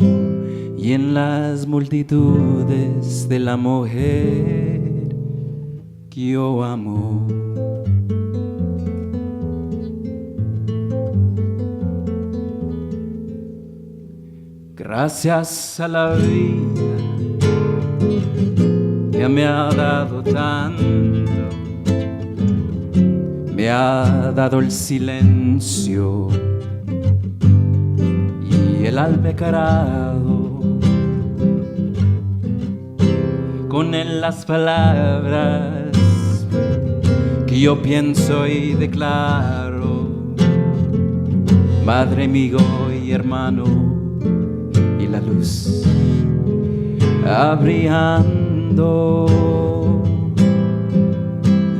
y en las multitudes de la mujer que yo amo. Gracias a la vida que me ha dado tanto, me ha dado el silencio y el albecarado, con él las palabras que yo pienso y declaro, Padre, amigo y hermano, y la luz brillando,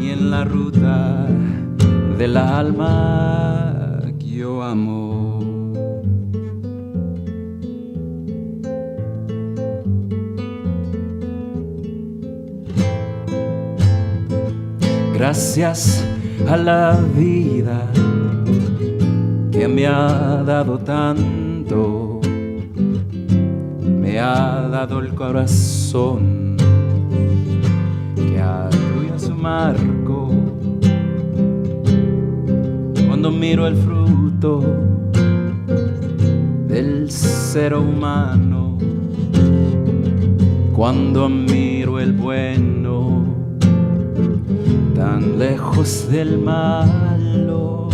y en la ruta del alma que yo amo. Gracias a la vida que me ha dado tanto, me ha dado el corazón que ha amargo cuando miro el fruto del ser humano, cuando miro el bueno tan lejos del malo,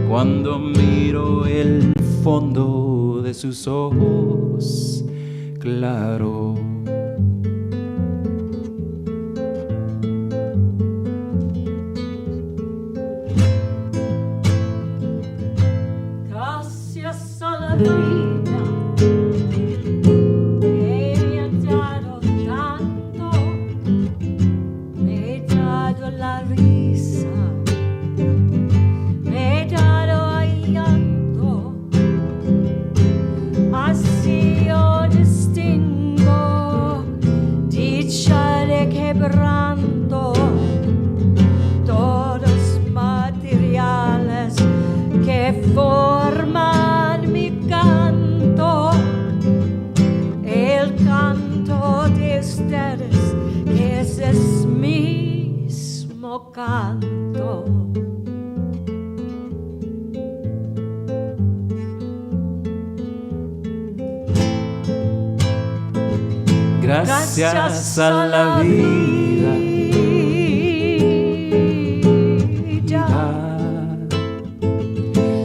cuando miro el fondo de sus ojos claros. Gracias a la vida que me ha dado tanto, me he dado la risa, me he dado el llanto, así yo distingo dicha de quebranto, todos materiales que forman mi canto, el canto de ustedes que es el mismo canto. Gracias a la vida,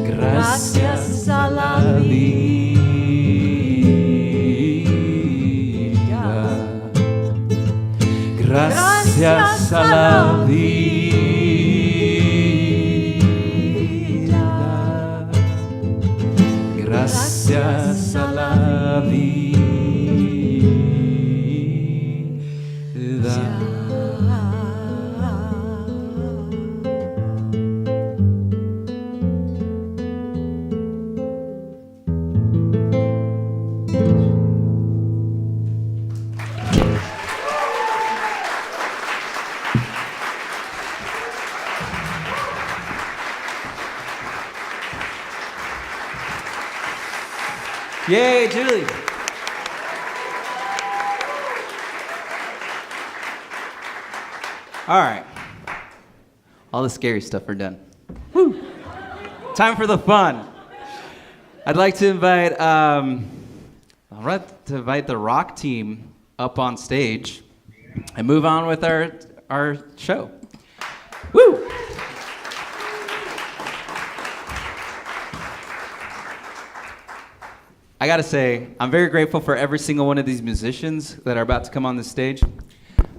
gracias a la vida, gracias a la vida, gracias a la vida. Yay, Julie. All right. All the scary stuff are done. Woo. Time for the fun. I'd like to invite the rock team up on stage and move on with our show. Woo! I gotta say, I'm very grateful for every single one of these musicians that are about to come on the stage.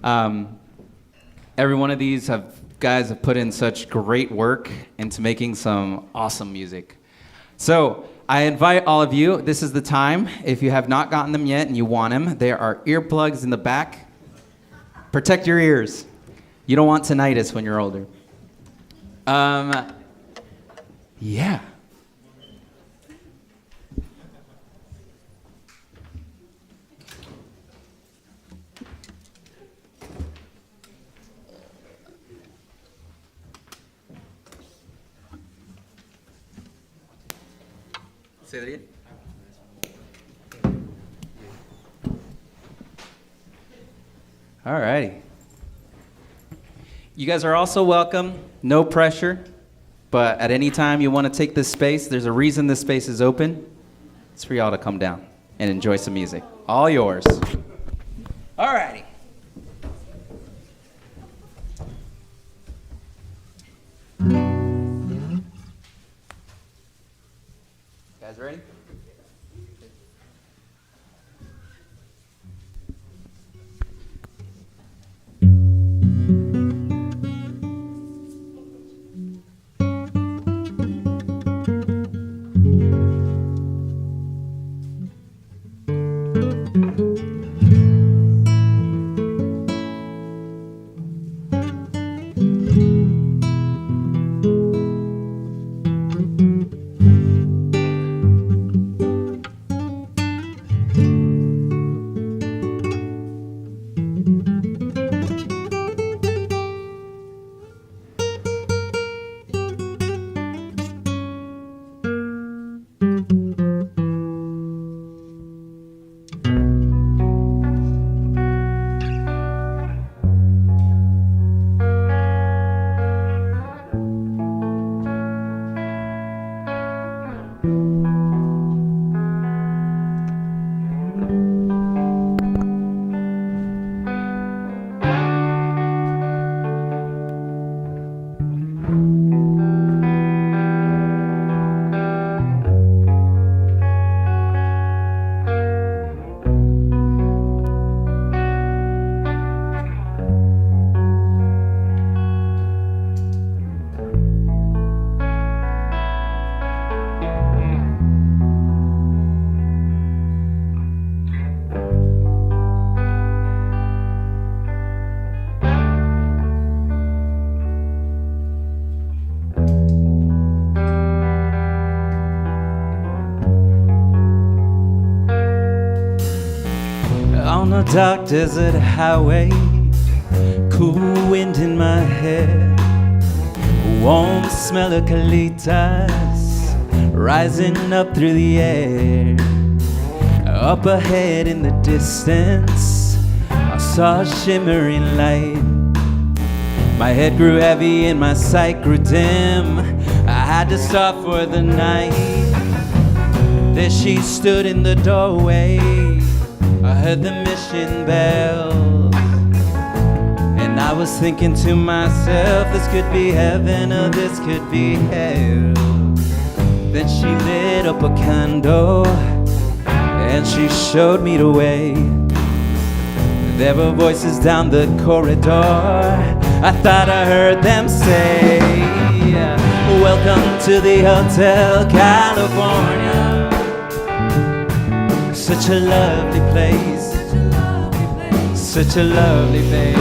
Every one of these guys have put in such great work into making some awesome music. So I invite all of you, this is the time. If you have not gotten them yet and you want them, there are earplugs in the back. Protect your ears. You don't want tinnitus when you're older. Yeah. Say that again. All righty. You guys are also welcome. No pressure. But at any time you want to take this space, there's a reason this space is open. It's for y'all to come down and enjoy some music. All yours. All righty. Guys ready? dark desert highway, cool wind in my hair, warm smell of colitas rising up through the air. Up ahead in the distance, I saw a shimmering light. My head grew heavy and my sight grew dim. I had to stop for the night. There she stood in the doorway. I heard the mission bells, and I was thinking to myself, this could be heaven or this could be hell. Then she lit up a candle and she showed me the way. There were voices down the corridor. I thought I heard them say, welcome to the Hotel California. Such a lovely place, such a lovely place.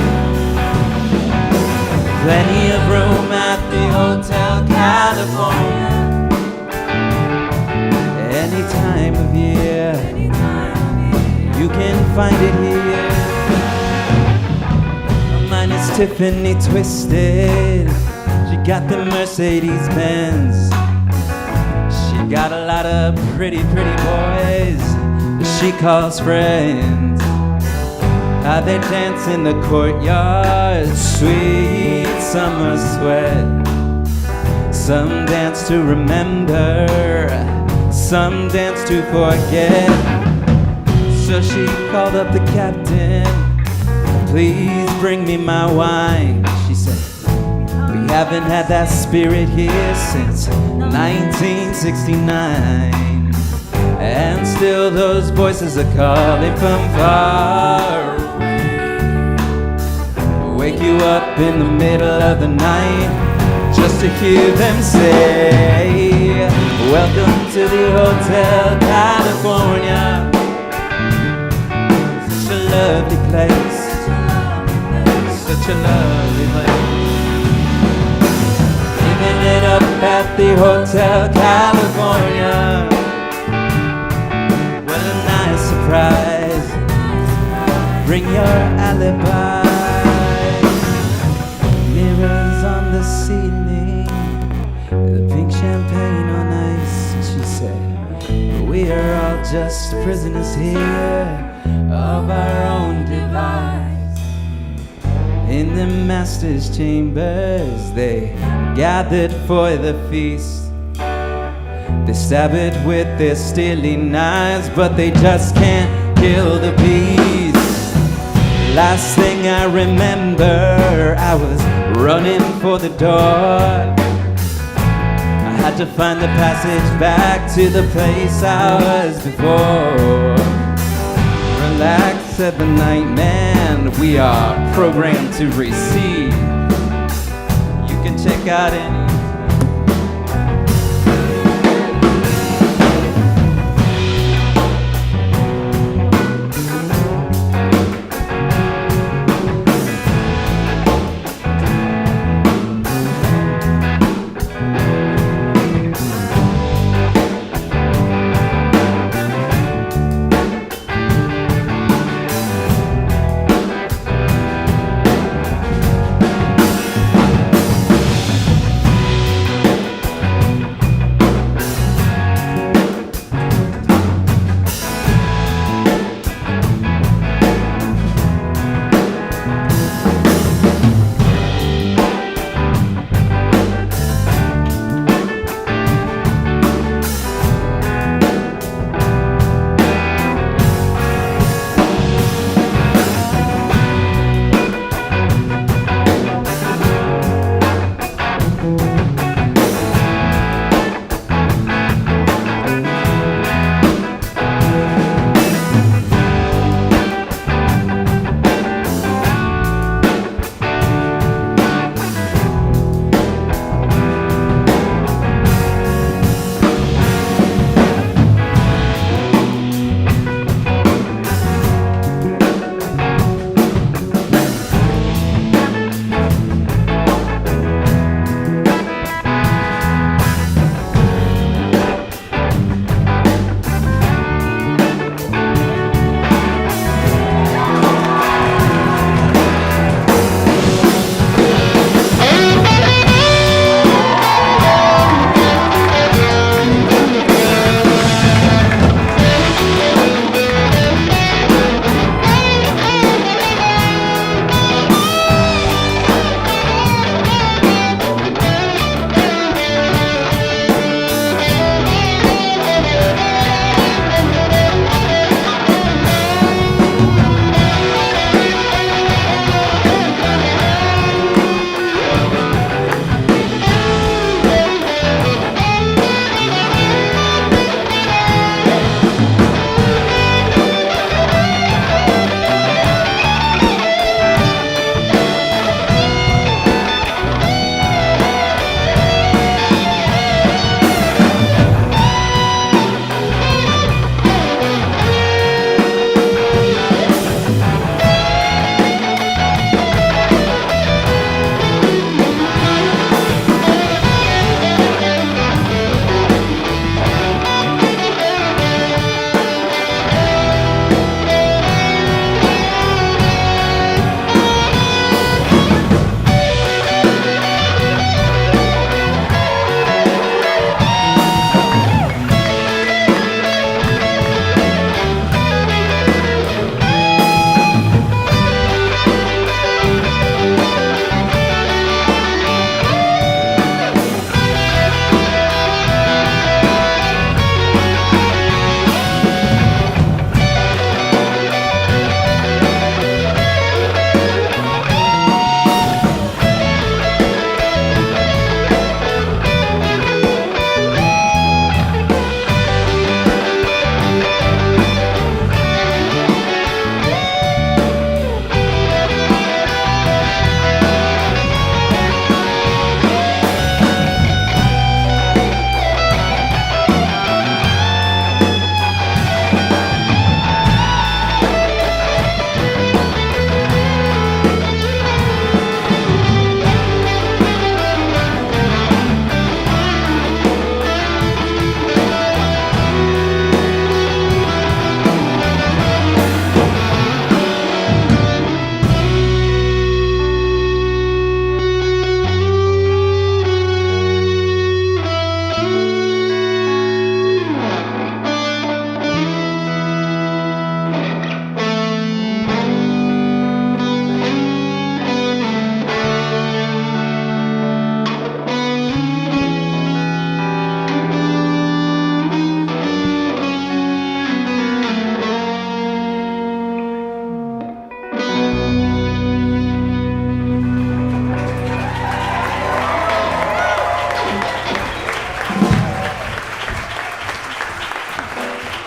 Plenty of room at the Hotel California. Any time of year, you can find it here. Mine is Tiffany Twisted. She got the Mercedes Benz. She got a lot of pretty, pretty boys that she calls friends. How they dance in the courtyard, sweet summer sweat. Some dance to remember, some dance to forget. So she called up the captain, please bring me my wine. She said, we haven't had that spirit here since 1969. And still those voices are calling from far away. Wake you up in the middle of the night just to hear them say, welcome to the Hotel California. Such a lovely place, such a lovely place. Living it up at the Hotel California. What a nice surprise. Bring your alibi. Mirrors on the ceiling, the pink champagne on ice. She said, we are all just prisoners here of our own device. In the master's chambers, they gathered for the feast. They stab it with their steely knives, but they just can't kill the beast. Last thing I remember, I was running for the door. I had to find the passage back to the place I was before. Relax, said the night man, we are programmed to receive. You can check out any.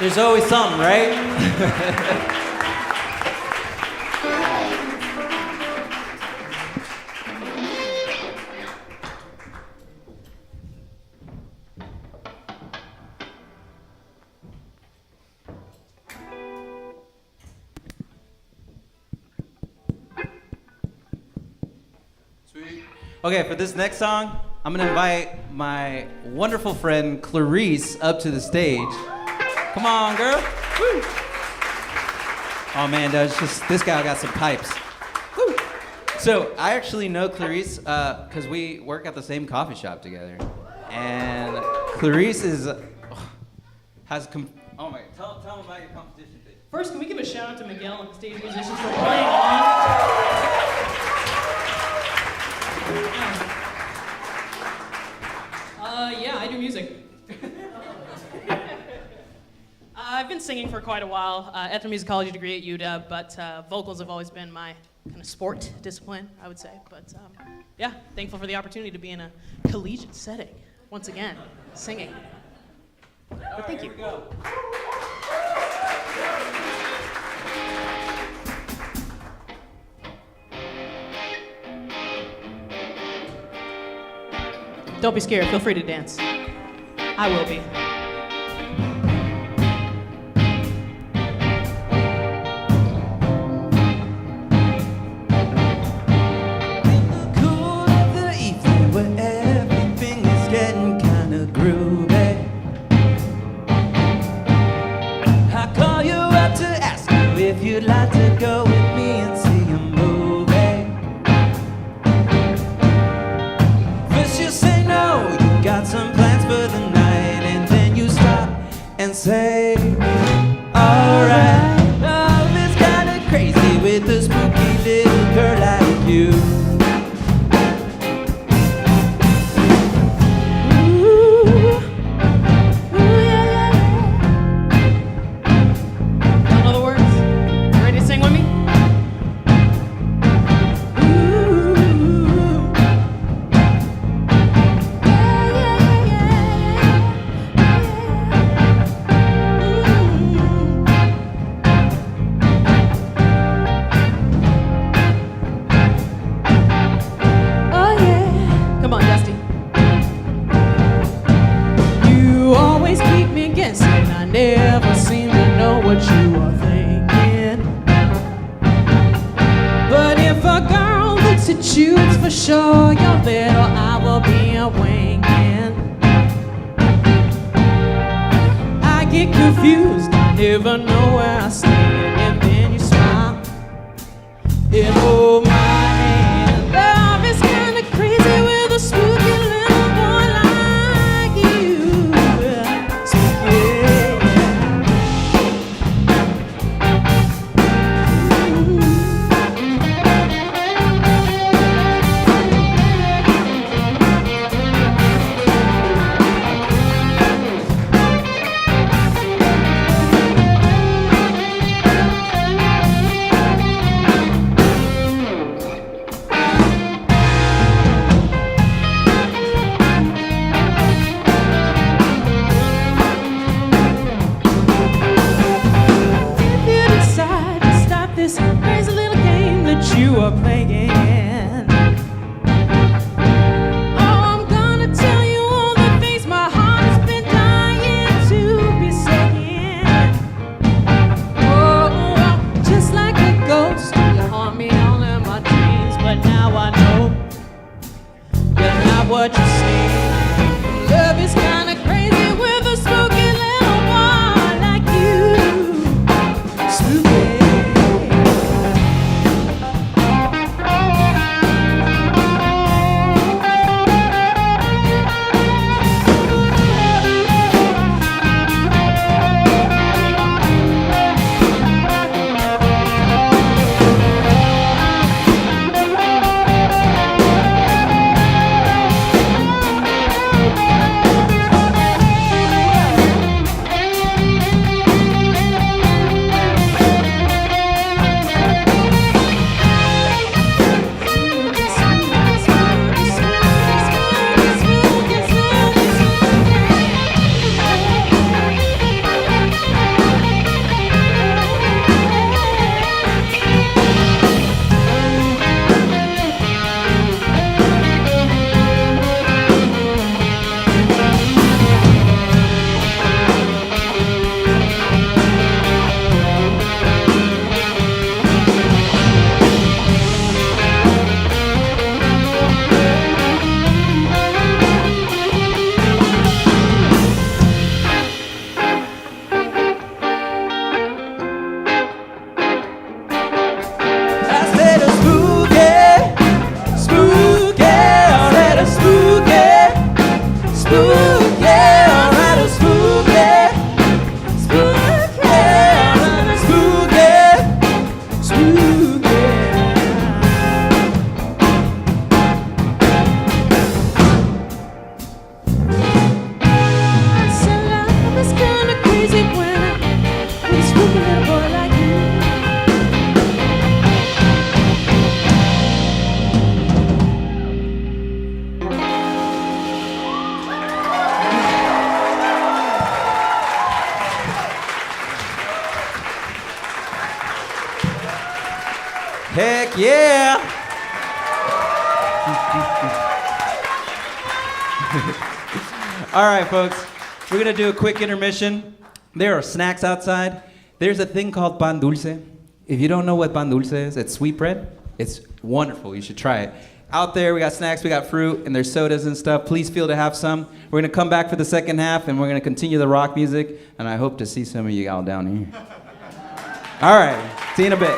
There's always something, right? Sweet. Okay, for this next song, I'm gonna invite my wonderful friend Clarice up to the stage. Come on, girl. Woo. Oh man, this guy got some pipes. Woo. So I actually know Clarice because we work at the same coffee shop together, and Clarice is oh my, tell them about your competition. First, can we give a shout out to Miguel and the stage musicians for playing along? Yeah, I do music. I've been singing for quite a while. Ethnomusicology musicology degree at UW, but vocals have always been my kind of sport discipline, I would say. But yeah, thankful for the opportunity to be in a collegiate setting once again, singing. But thank you. Here we go. Don't be scared. Feel free to dance. I will be. In the cool of the evening, where everything is getting kinda groovy, I call you up to ask you if you'd like to go with me and see a movie. First you say no, you got some plans for the night, and then you stop and say, alright, love is kinda crazy with a spooky little girl like you. Don't know the words? You ready to sing with me? Come on, Dusty. You always keep me guessing. I never seem to know what you are thinking. But if a girl looks at you, it's for sure your little I will be a winging. I get confused, I never know where I stand, and then you smile and hold my hand. Love is kinda crazy with a spooky little boy like you. Spooky. If you decide to stop this crazy little game that you are playing, oh, I'm gonna tell you all the things my heart has been dying to be saying. Oh, just like a ghost, you haunt me all in my dreams, but now I know you're not what you seem. Love is kinda crazy with a spooky little boy like you. Spooky. Heck yeah! All right, folks. We're gonna do a quick intermission. There are snacks outside. There's a thing called pan dulce. If you don't know what pan dulce is, it's sweet bread. It's wonderful. You should try it. Out there, we got snacks, we got fruit, and there's sodas and stuff. Please feel to have some. We're gonna come back for the second half, and we're gonna continue the rock music, and I hope to see some of you all down here. All right, see you in a bit.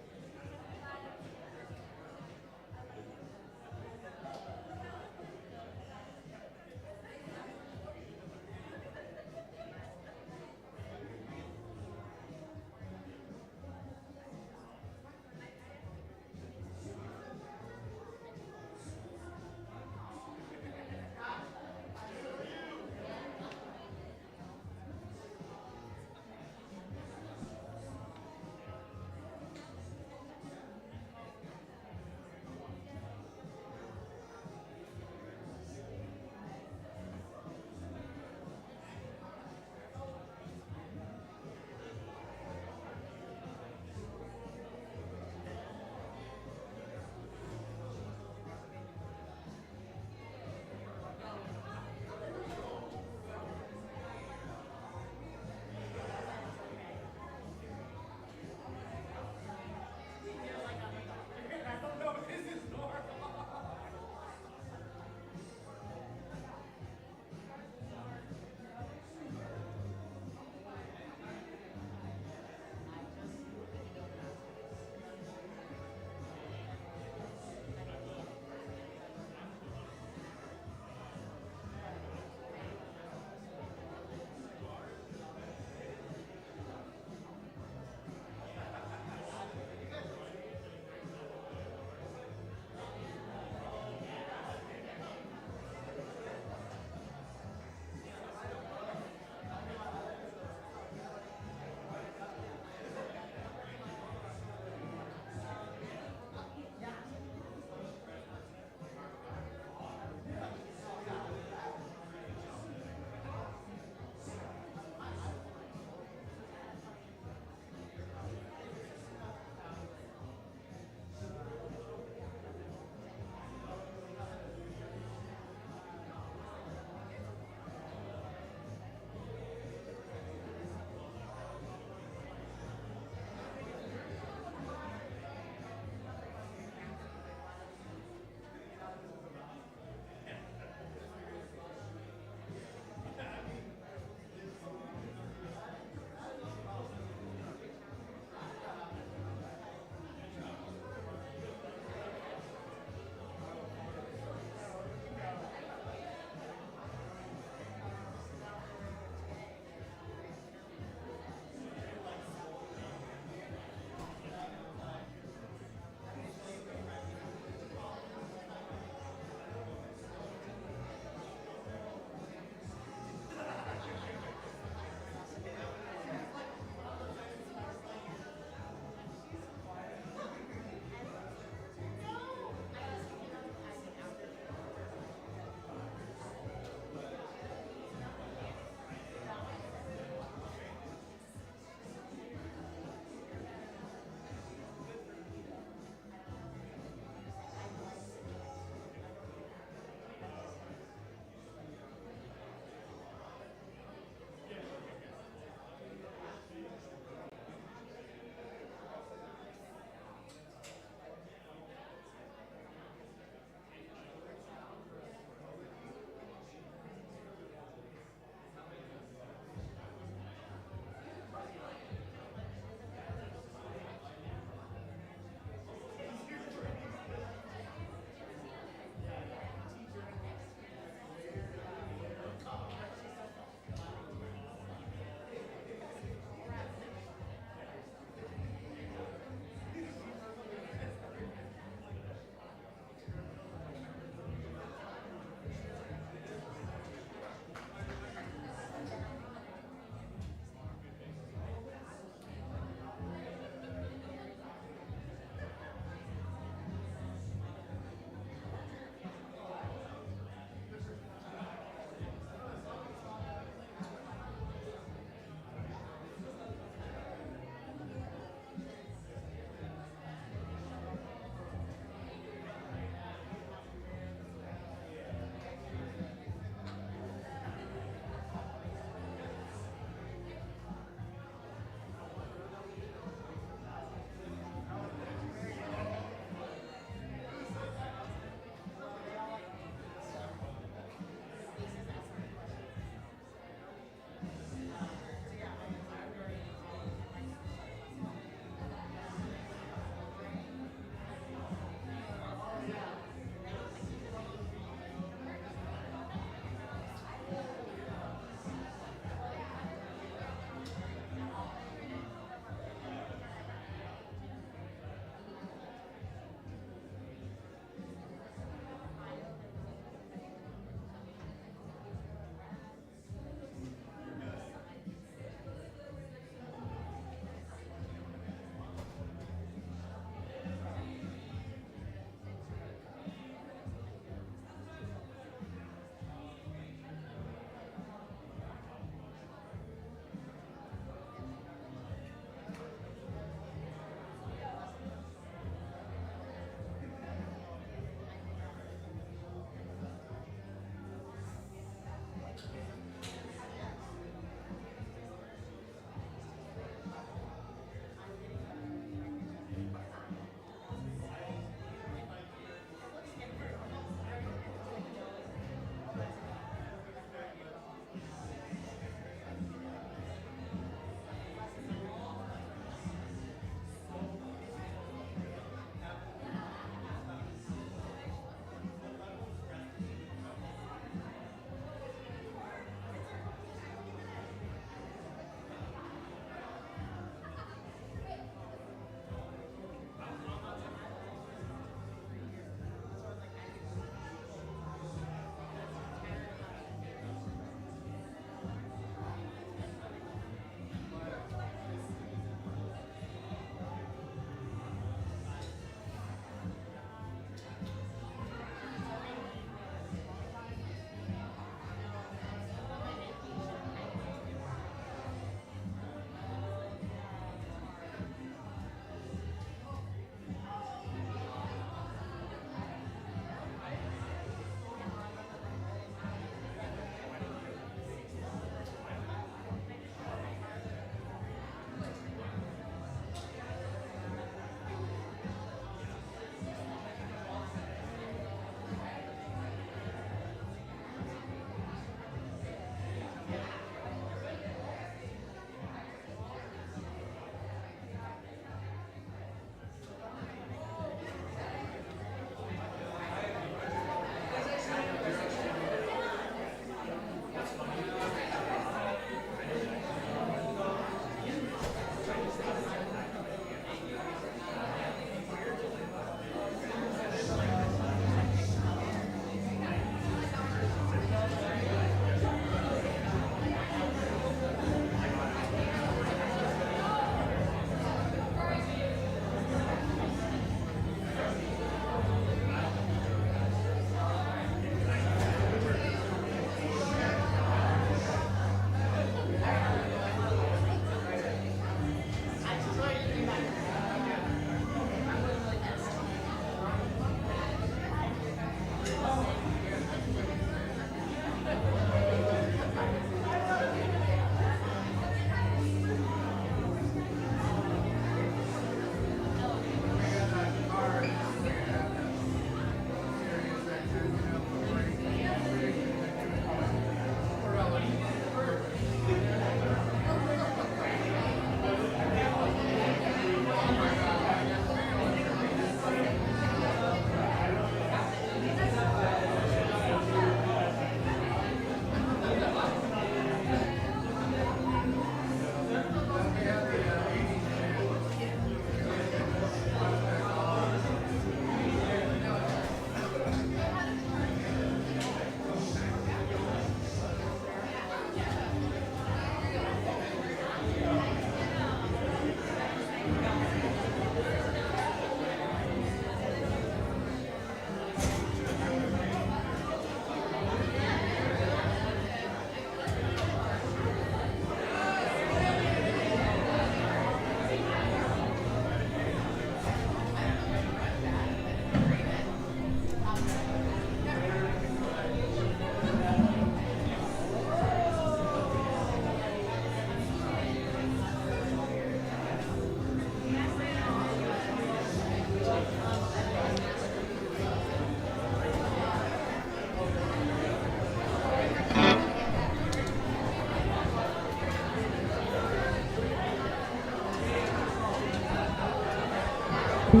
I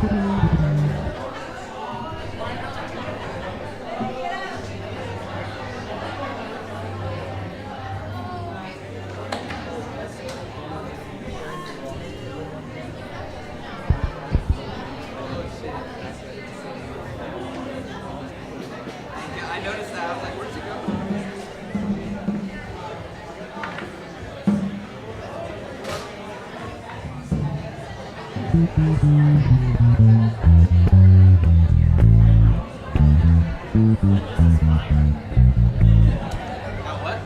noticed that. I was like, where's it go? What?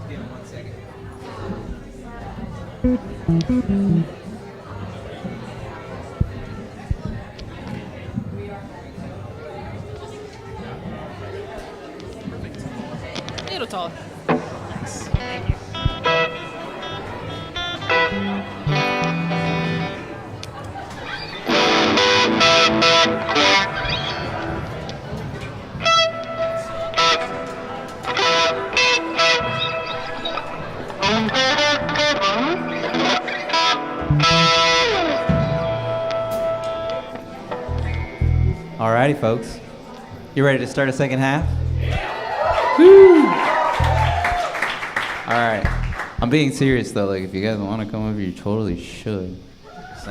Give him 1 second. Little taller. Alrighty, folks. You ready to start a second half? All right. I'm being serious though. Like, if you guys want to come over, you totally should. Just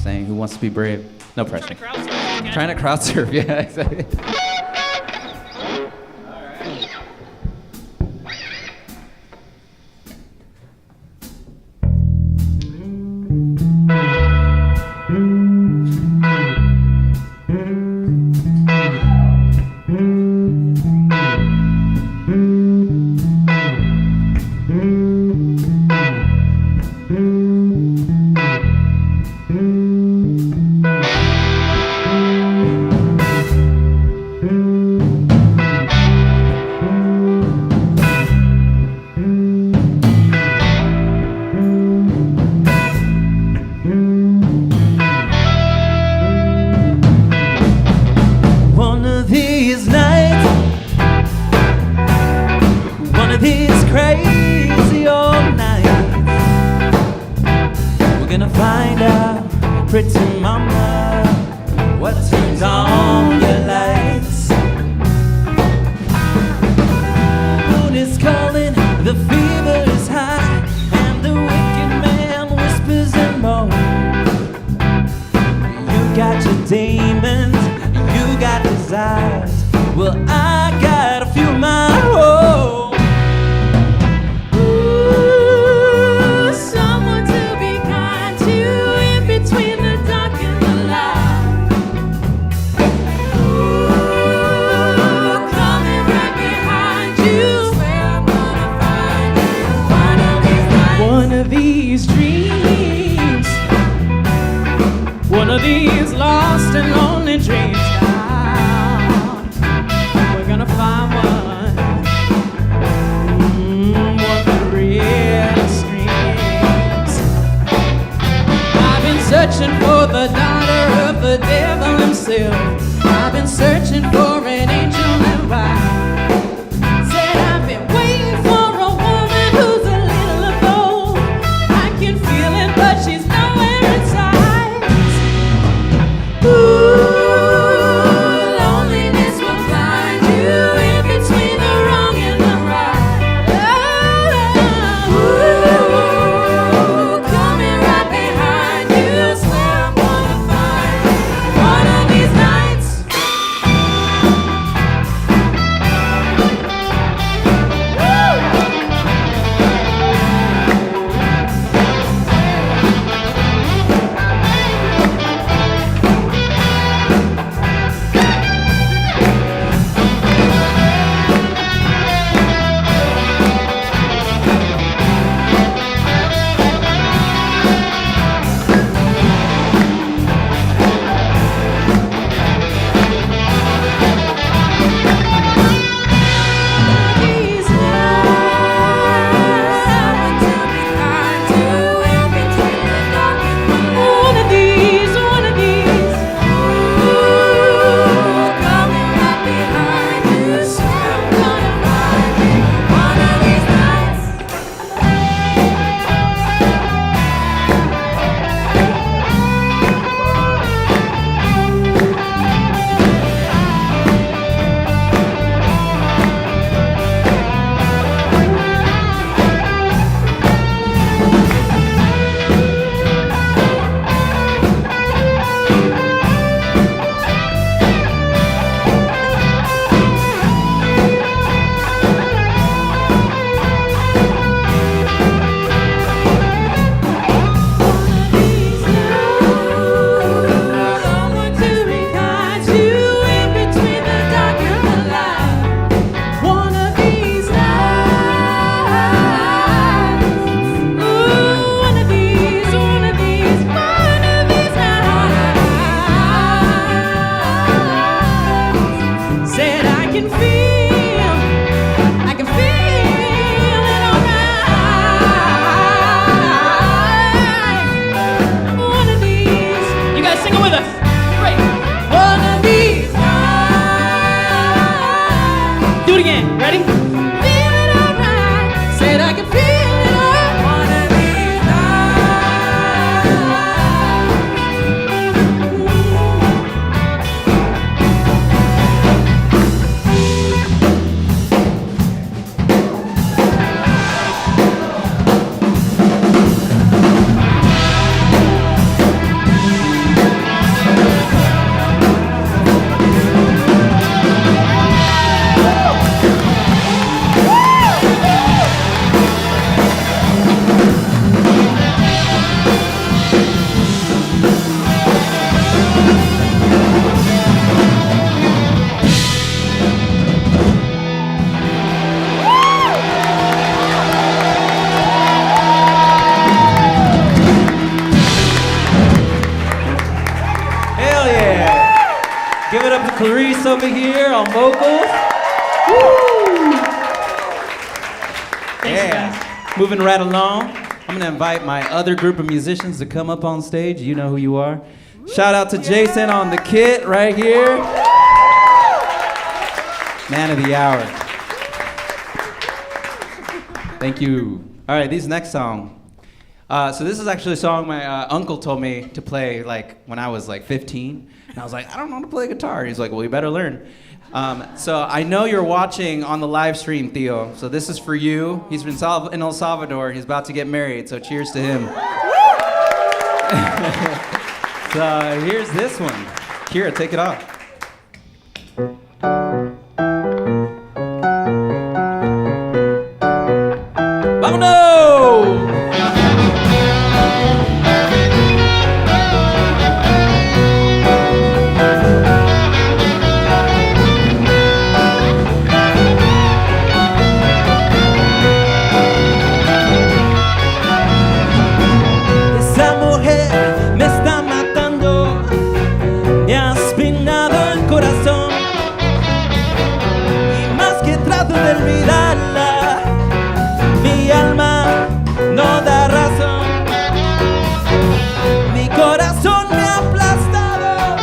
saying. Who wants to be brave? No pressure. Trying to crowd surf. Yeah, exactly. One of these nights, one of these crazy old nights, we're gonna find out, pretty mama, what turns on your lights. Moon is calling, the fever is high, and the wicked man whispers and moans. You got your demons, you got desires. Well, I got a few of my own. Ooh, someone to be kind to in between the dark and the light. Ready? Feeling alright. Said I can feel it all. One of these Hell yeah! Give it up to Clarice over here on vocals. Woo! Yeah. Moving right along. I'm gonna invite my other group of musicians to come up on stage. You know who you are. Shout out to Jason on the kit right here. Man of the hour. Thank you. All right, this next song. So this is actually a song my uncle told me to play like when I was like 15. And I was like, I don't know how to play guitar. He's like, well, you better learn. So I know you're watching on the live stream, Theo. So this is for you. He's in El Salvador. He's about to get married. So cheers to him. So here's this one. Kira, take it off. Vámonos! Esa mujer me está matando, me ha espinado el corazón. Y más que trato de olvidarla, mi alma no da razón. Mi corazón me ha aplastado,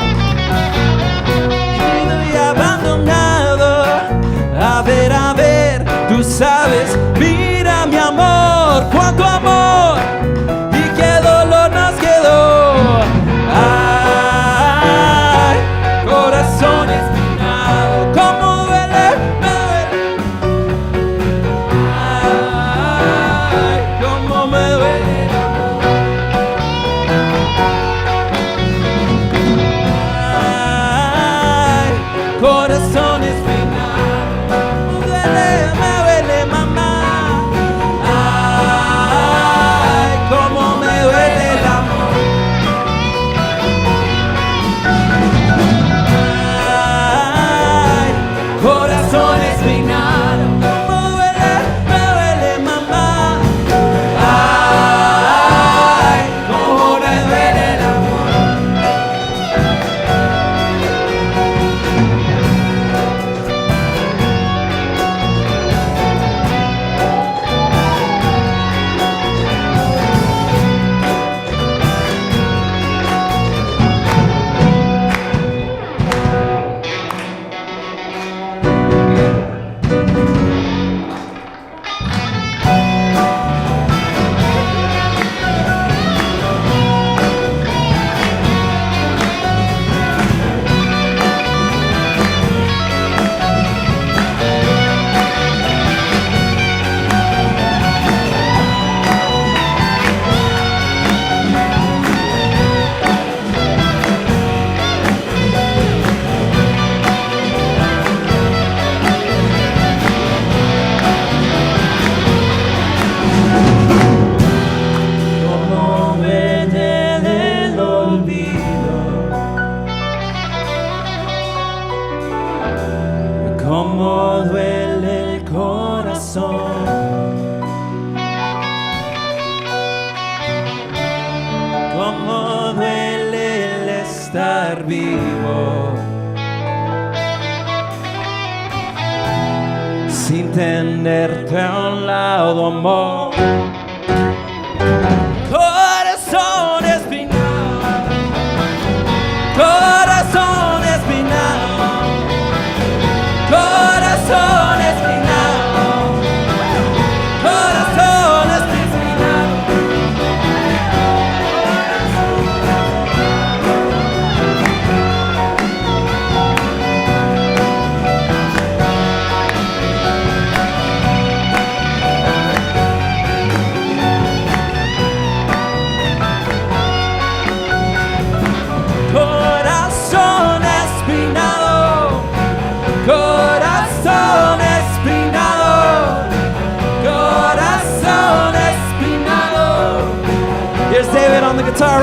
herido y abandonado. A ver, tú sabes, mira mi amor, cuánto amor y qué dolor nos quedó. Ay, corazón espinado, cómo duele, me duele. Ay, cómo me duele el amor. Ay, corazón espinado, me duele mamá. Ay, cómo me duele el amor. Ay, corazón espinado, cómo me duele mamá. Ay, cómo me duele el amor. Como duele el olvido, como duele el corazón, como duele el estar vivo sin tenerte a un lado, amor. Corazón espinado, corazón espinado, corazón espinado.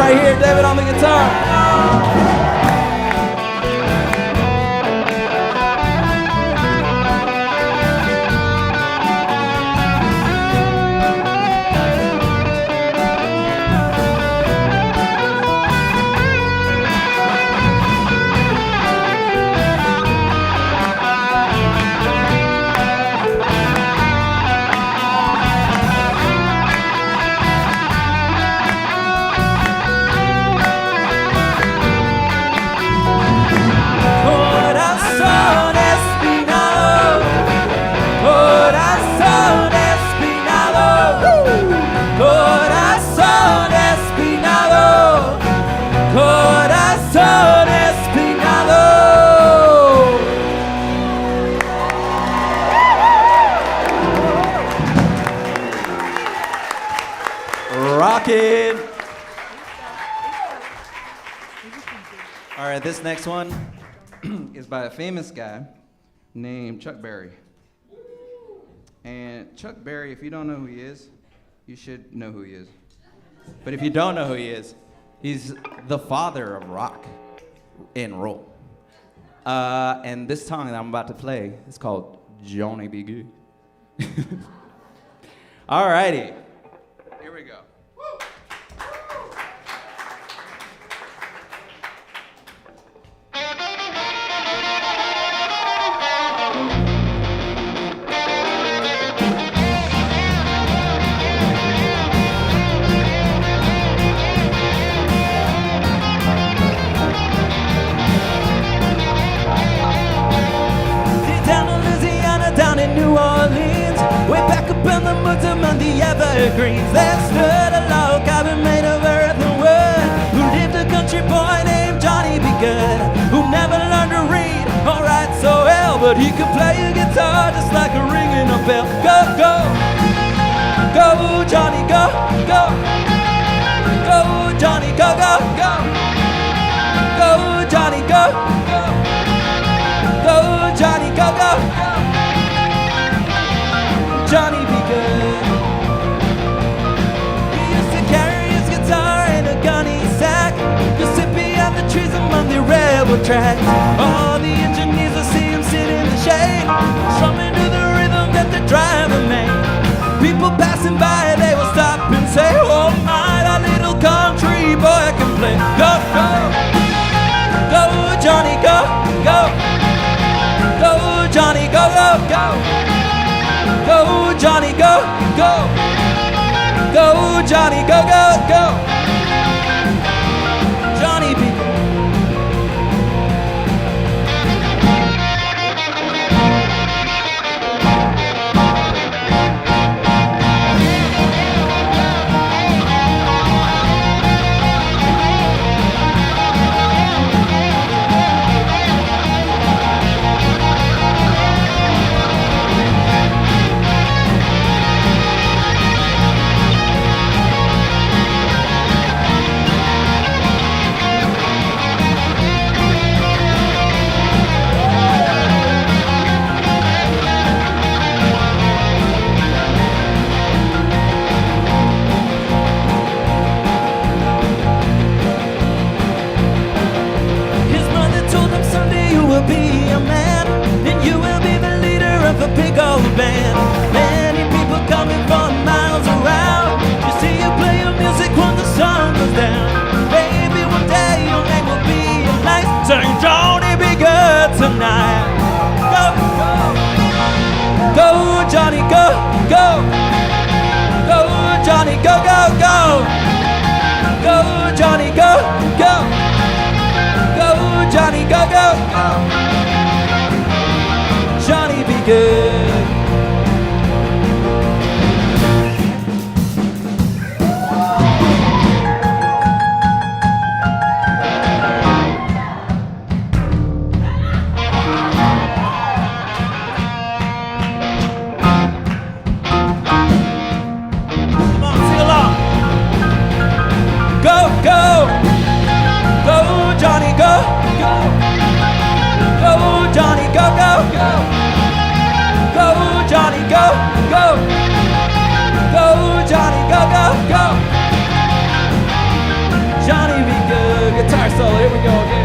right here. David on the guitar. Corazón espinado, corazón espinado, corazón espinado, corazón espinado. Rockin'. All right, this next one is by a famous guy named Chuck Berry. And Chuck Berry, if you don't know who he is, you should know who he is. But if you don't know who he is, he's the father of rock and roll. And this song that I'm about to play is called Johnny Be Good. All righty. Here we go. Down in Louisiana, down in New Orleans, way back up in the woods among the evergreens, there stood a log cabin made of earth and wood, who lived a country boy named Johnny Be Good, who never learned to read or write so well, but he could play a guitar just like a ringing a bell. Go, go, go, Johnny, go, go, go, Johnny, go, go, go, go, Johnny, go, go. Go, Johnny, go, go, go. Johnny Be Good. He used to carry his guitar in a gunny sack, to sit behind the trees among the railroad tracks. All the engineers will see him sit in the shade, strumming to the rhythm that the driver made. People passing by, they will stop and say, oh my, that little country boy can play. Go, go, go, Johnny, go, go. Go, Johnny, go, go, go. Go, Johnny, go, go. Go, Johnny, go, go, go. Johnny Be Good. His mother told him someday you will be a man, and you will be the leader of a big old band. Many people coming from miles around to see you play your music when the sun goes down. Maybe one day your name will be a nice sing Johnny Be Good tonight. Go, go, go, Johnny, go, go, go, Johnny, go, go, go, go, Johnny, go, go. Go, Johnny, go, go, go. Johnny Be Good. Come on, sing along. Go, go. Go, Johnny, go, go. Go, Johnny, go, go, go. Go, Johnny, go, go. Go, Johnny, go, go, go. Johnny sax solo. Here we go again.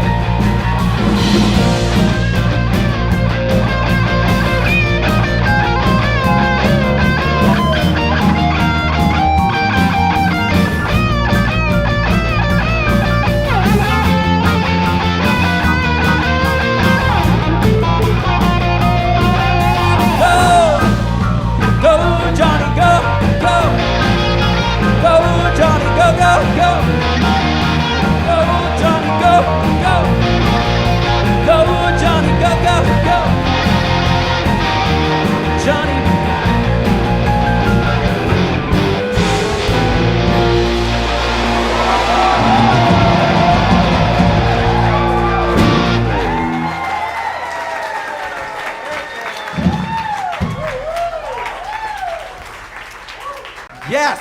Yes!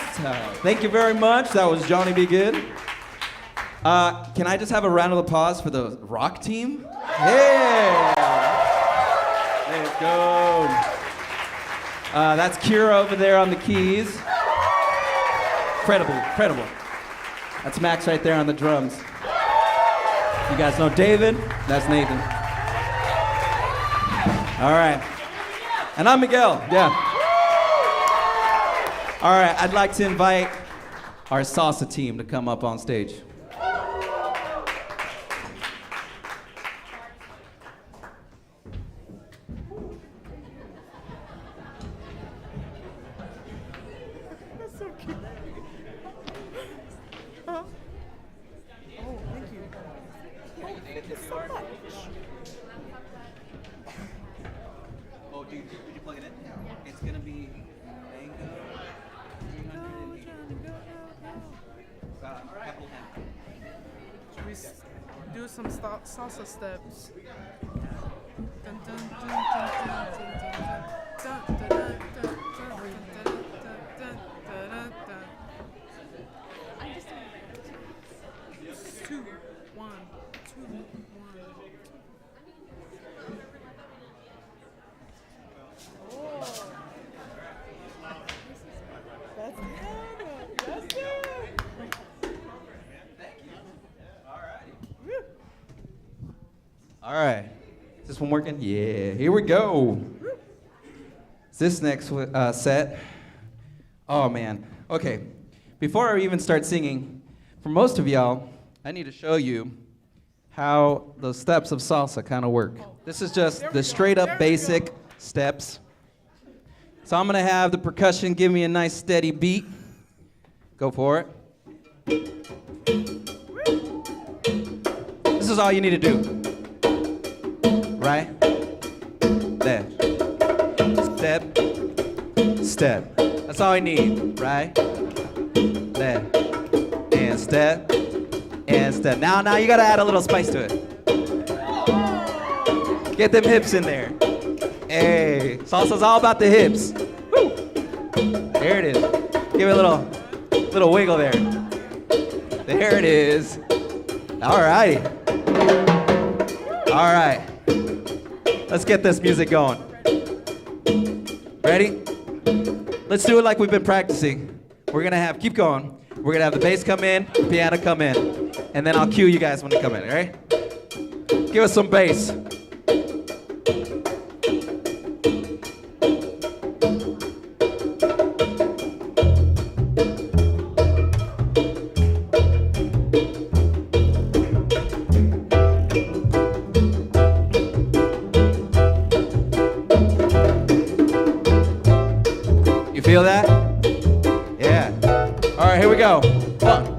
Thank you very much. That was Johnny B. Good. Can I just have a round of applause for the rock team? Yeah! Let's go. That's Kira over there on the keys. Incredible, incredible. That's Max right there on the drums. You guys know David? That's Nathan. All right. And I'm Miguel, yeah. All right, I'd like to invite our salsa team to come up on stage. That's so cute. Huh? Oh, thank you. Oh, thank you so much. Oh, did you plug it in? It's gonna be mango. Should we do some salsa steps? Dun, dun, dun, dun, dun, dun, dun, dun, dun, dun, dun, dun, dun, dun. Two, one, two, one. Oh. That's good. That's good. All right. Is this one working? Yeah. Here we go. This next set. Oh, man. Okay. Before I even start singing, for most of y'all, I need to show you how the steps of salsa kind of work. This is just the straight up basic steps. So I'm going to have the percussion give me a nice steady beat. Go for it. This is all you need to do. Right? There. Step, step. That's all I need, right? There. And step, and step. Now you gotta add a little spice to it. Get them hips in there. Hey, salsa's all about the hips. Woo! There it is. Give it a little wiggle there. There it is. All right. All right. Let's get this music going. Ready? Let's do it like we've been practicing. We're gonna keep going. We're gonna have the bass come in, the piano come in, and then I'll cue you guys when they come in, all right? Give us some bass. Feel that? Yeah. All right, here we go. 1.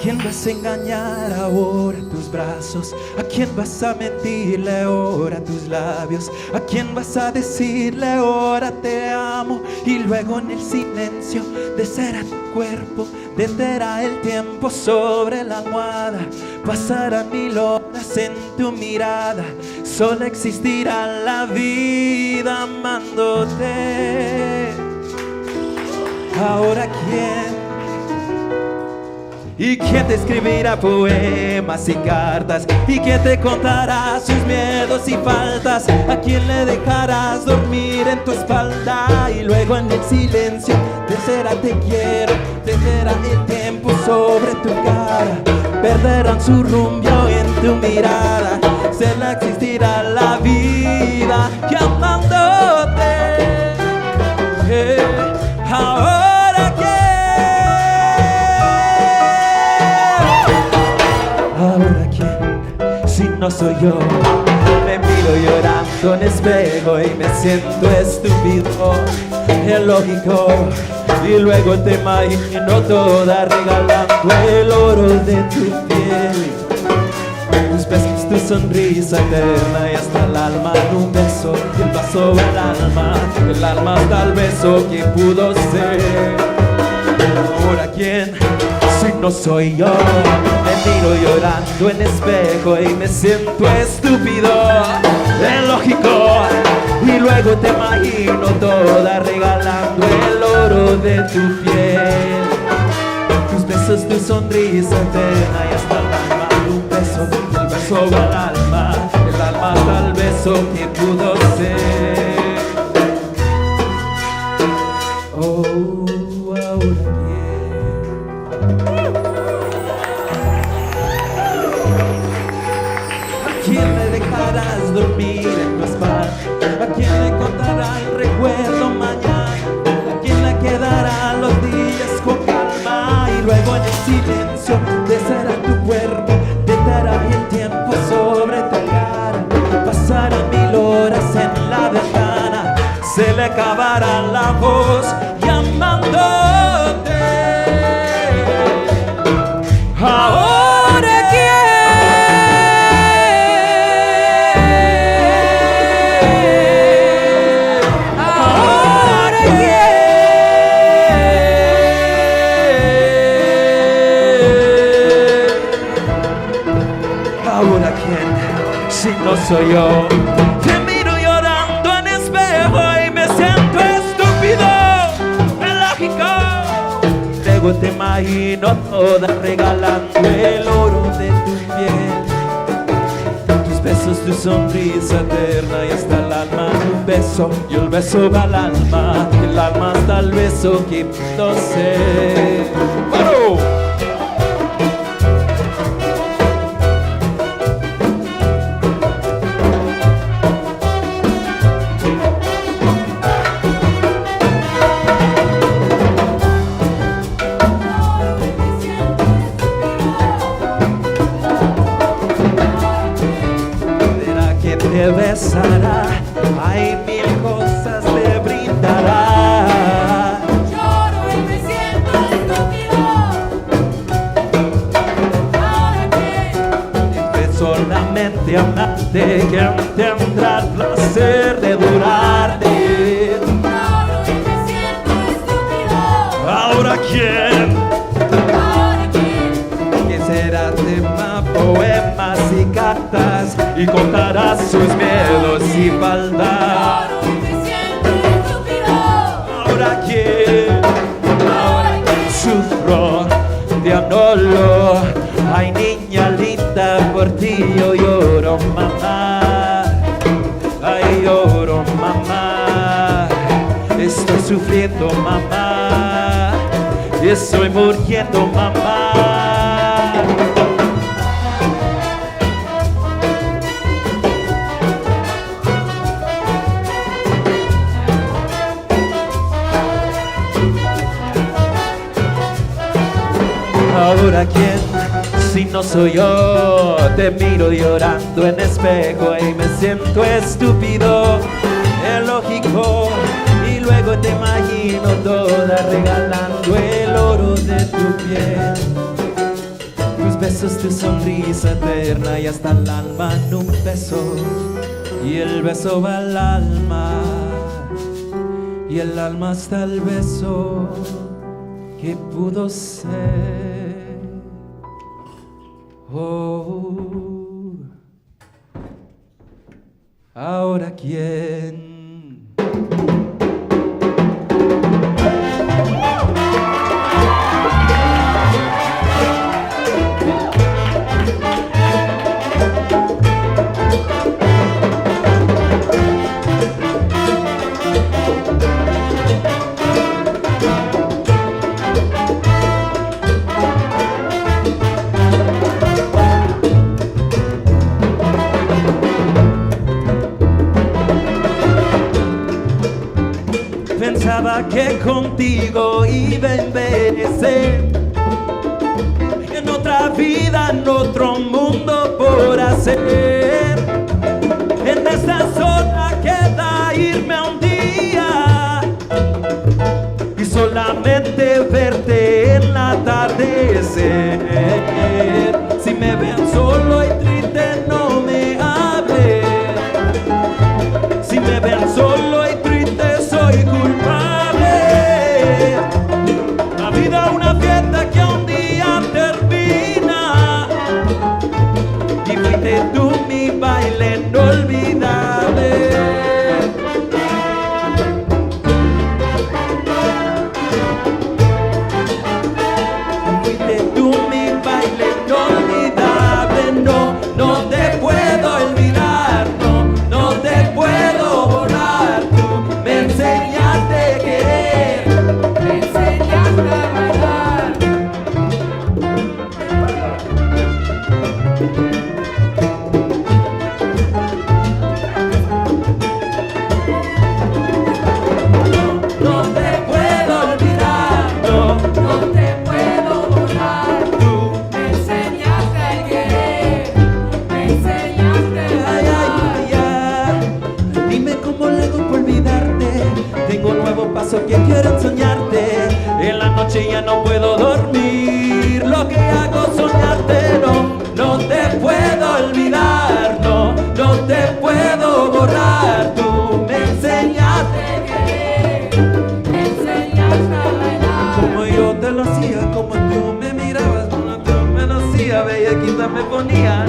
quién vas a engañar ahora tus brazos? ¿A quién vas a mentirle ahora tus labios? ¿A quién vas a decirle ahora te amo? Y luego en el silencio desera tu cuerpo, detendrá el tiempo sobre la almohada. Pasarán 1000 horas en tu mirada, solo existirá la vida amándote. Ahora quién, y quién te escribirá poemas y cartas, y quién te contará sus miedos y faltas, a quién le dejarás dormir en tu espalda. Y luego en el silencio será te quiero, tendrá el tiempo sobre tu cara, perderán su rumbo en tu mirada, solo existirá la vida llamándote. Ahora quién, si no soy yo. Me miro llorando en espejo y me siento estúpido, ilógico. Y luego te imagino toda regalando el oro de tu piel, tus besos, tu sonrisa eterna, y hasta el alma en un beso, y el vaso al alma hasta el beso que pudo ser. Ahora quién, si no soy yo. Me miro llorando en espejo y me siento estúpido, ilógico. Y luego te imagino toda regalando el oro de tu piel, tus besos, tu sonrisa eterna, y hasta el alma un beso, el beso al alma, el alma hasta el beso que pudo ser. Oh, ahora ¿a quién le dejarás dormir en tu espalda? ¿A quién le contará el recuerdo mañana? ¿A quién le quedarán los días con calma? Y luego en el silencio deshará tu cuerpo, detendrá el tiempo sobre tu cara, pasarán 1000 horas en la ventana, se le acabará la voz llamándote. Ahora si no soy yo. Te miro llorando en espejo y me siento estúpido, ilógico. Luego te imagino toda regalando el oro de tu piel, tus besos, tu sonrisa eterna, y hasta el alma un beso, y el beso va al alma, el alma hasta el beso que no sé. ¡Paro! Te besará, hay 1000 cosas te brindará. Lloro y me siento estúpido. Ahora que solamente amarte, quien tendrá el placer de durarte. lloro y me siento estúpido. Ahora quién, Ahora que será tema, poemas y cartas, y contará sus miedos y faldas. lloro y me siento estúpido. Ahora quién, Ahora que sufro de anolo. Ay, niña linda, por ti yo lloro, mamá. Ay, lloro, mamá. Estoy sufriendo, mamá. Estoy muriendo, mamá. Ahora quién, si no soy yo. Te miro llorando en espejo y me siento estúpido, ilógico. Y luego te imagino toda regalando el oro de tu piel, besos tu sonrisa eterna y hasta el alma en un beso. Y el beso va al alma y el alma hasta el beso que pudo ser. Oh, ahora quién. Pensaba que contigo iba a envejecer, en otra vida, en otro mundo por hacer. En esta sola queda irme un día y solamente verte en el atardecer. Si me ven solo y triste no me hablen. Si me ven solo y triste soy culpable. La vida una fiesta que un día termina y fuiste tú mi baile inolvidable. Fuiste tú mi baile inolvidable. No, no te puedo olvidar, no, no te puedo borrar. Tú me enseñaste a querer, me enseñaste a bailar. No te puedo olvidar, no, no te puedo borrar. Tú me enseñaste a querer, me enseñaste a bailar. Dime cómo le hago por olvidarte. Tengo un nuevo paso que quiero enseñarte. En la noche ya no puedo dormir. Lo que hago es soñarte. No, no te puedo olvidar. No, no te puedo borrar. Tú me enseñaste a querer, me enseñaste a bailar. Como yo te lo hacía, como tú me mirabas, como tú me lo hacías, bellaquita me ponía.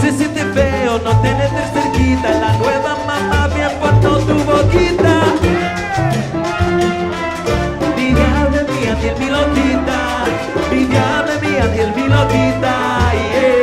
Se siente feo no tenerte cerquita. La nueva mamá bien puesto tu boquita. Mi diablo mía, ni mi loquita. Mi diablo mía, ni mi loquita. Yeah.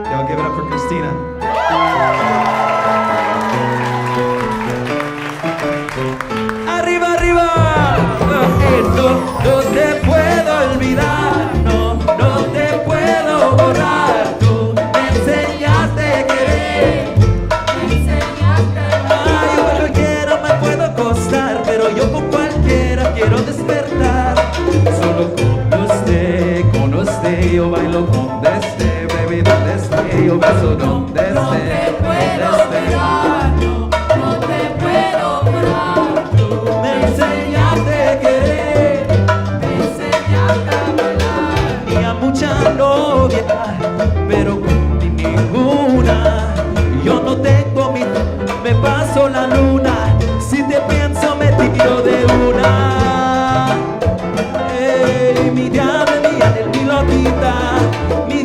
Y'all give it up for Christina. Arriba, arriba. No, no te puedo olvidar. No, no te puedo borrar. Tú me enseñaste a querer, me enseñaste a bailar. Ay, yo cualquiera me puedo acostar, pero yo con cualquiera quiero despertar. Solo con usted yo bailo con usted, baby, donde esté, yo beso donde esté. No te puedo olvidar, no te puedo borrar. Tú me enseñaste a querer, me enseñaste a bailar. Y a mucha novia, pero con ti ninguna. Yo no tengo mi, me paso la luna. Si te pienso me tiro de una. Mi diablo mía, mi loquita, mi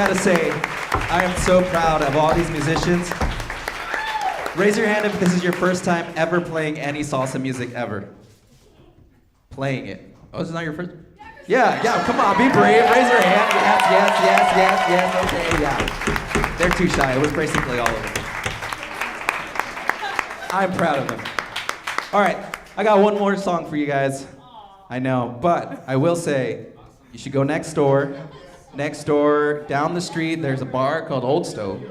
gotta say, I am so proud of all these musicians. Raise your hand if this is your first time ever playing any salsa music ever. Playing it. Oh, this is not your first? Yeah, come on, be brave. Raise your hand. Yes. Okay, yeah. They're too shy. It was basically all of them. I'm proud of them. All right, I got one more song for you guys. I know, but I will say, you should go next door. Next door, down the street, there's a bar called Old Stove.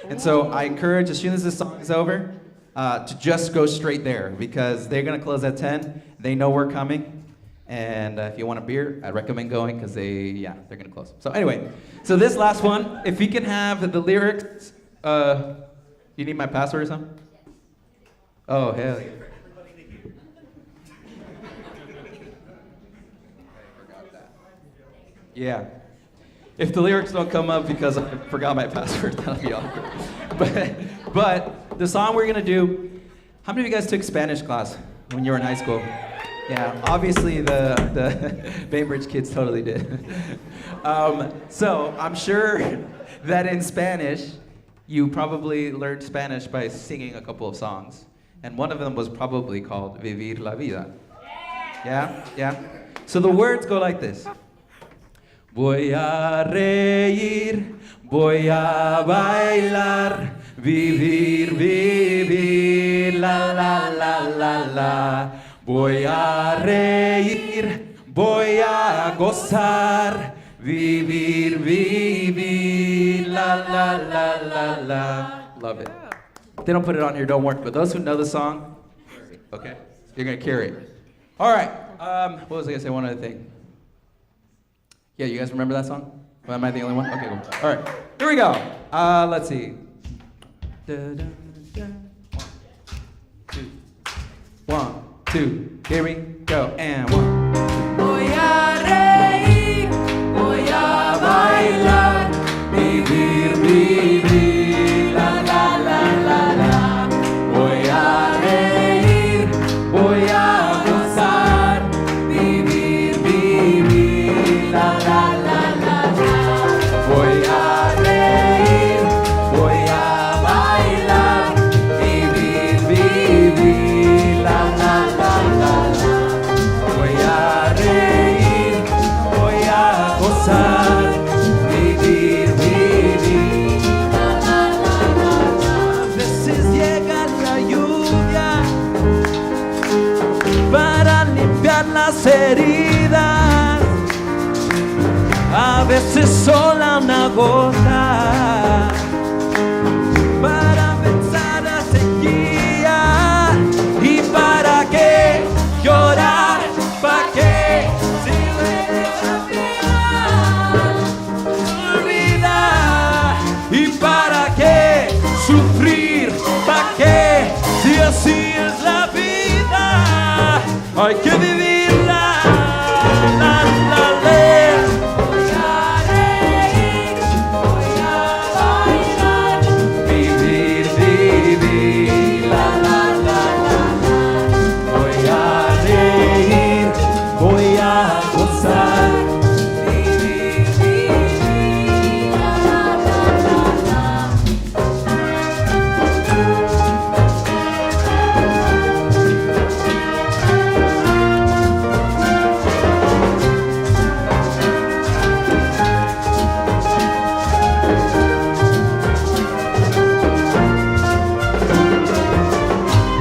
And so I encourage, as soon as this song is over, to just go straight there because they're gonna close at 10. They know we're coming. And if you want a beer, I'd recommend going because they're gonna close. So anyway, so this last one, if you can have the lyrics, you need my password or something? Oh, hell yeah. Yeah. If the lyrics don't come up because I forgot my password, that'll be awkward. But the song we're gonna do, how many of you guys took Spanish class when you were in high school? Yeah, obviously the Bainbridge kids totally did. So I'm sure that in Spanish, you probably learned Spanish by singing a couple of songs. And one of them was probably called Vivir la Vida. Yeah? So the words go like this. Voy a reír, voy a bailar, vivir, la la la la la. Voy a reír, voy a gozar, vivir, la la la la la. Love it. They don't put it on here, don't worry. But those who know the song, okay, you're gonna carry it. All right. What was I gonna say? One other thing. Yeah, you guys remember that song? Well, am I the only one? Okay, cool. All right, here we go. Let's see. One, two, here we go, and one. Voy a reír, voy a bailar, Vivir, la la la la la. Voy a reír, voy a gozar, vivir, la la la la la. Voy a reír, voy a bailar, vivir, la la la la la. Voy a reír, voy a gozar, vivir, la la la la la. A veces llega la lluvia para limpiar las heridas. A veces sola una gota para pensar la sequía. ¿Y para qué llorar? ¿Para qué? Si duele la vida, olvida. ¿Y para qué sufrir? ¿Para qué? Si así es la vida, hay que vivirla. La, la, la. Voy a reír, voy a bailar, vivir, la la la la la. Voy a reír, voy a gozar, vivir, la la la la la.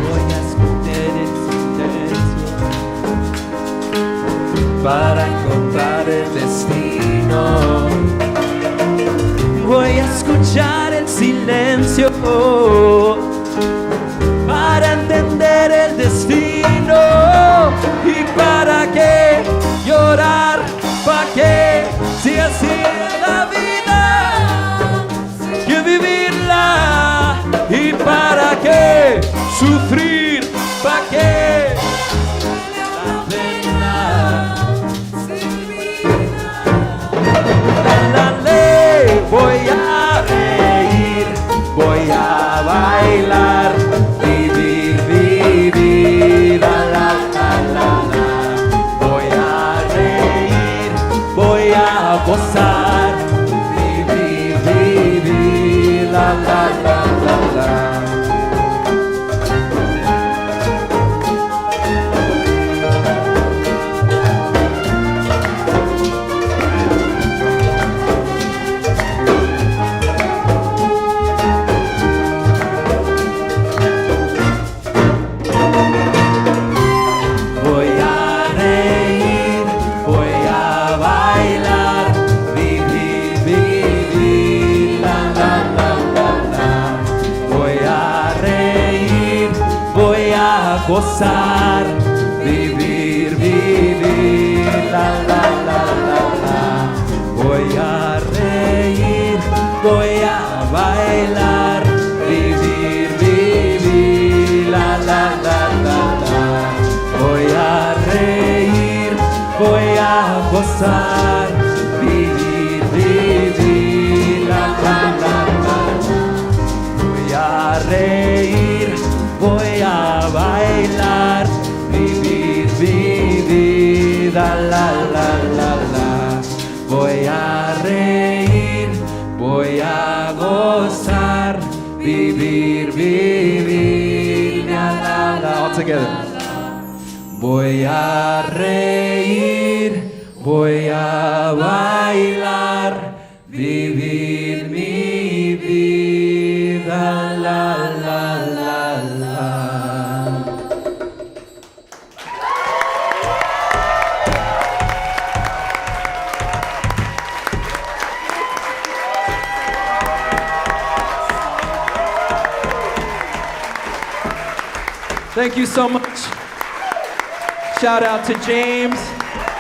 Voy a esconder el silencio para encontrar el destino. Voy a escuchar el silencio para entender el destino. ¿Y para qué llorar? ¿Para qué? Si así es la vida, que vivirla. ¿Y para qué sufrir? ¿Para qué? La pena. La ley. Voy a reír, voy a bailar, vivir, la la la la la. Voy a reír, voy a gozar, vivir, gozar, vivir, vivir, la la la la la. Voy a reír, voy a bailar, vivir, vivir, la la la la la. Voy a reír, voy a gozar, vivir, vivir, la la la la. Voy a reír, voy a bailar, vivir, vivir, la la la la la. Voy a reír, voy a gozar, vivir, vivir, la la la. All together. Voy a reír, voy a bailar, vivir mi vida, la la la la. Thank you so much. Shout out to James,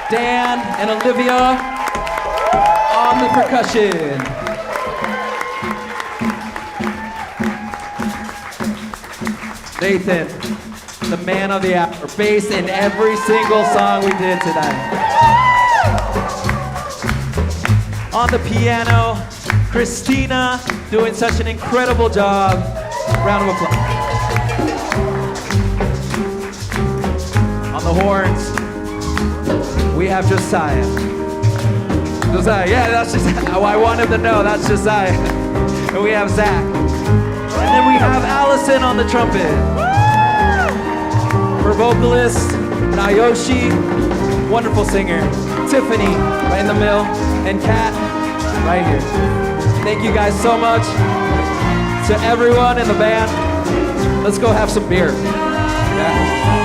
Dan, and Olivia on the percussion. Nathan, the man of the hour, bass in every single song we did tonight. On the piano, Christina, doing such an incredible job. Round of applause. On the horns, we have Josiah. Josiah, yeah, that's just, I want him to know, that's Josiah. And we have Zach. And then we have Allison on the trumpet. For vocalist, Nayoshi, wonderful singer. Tiffany, right in the middle. And Kat, right here. Thank you guys so much. To everyone in the band, let's go have some beer. Yeah.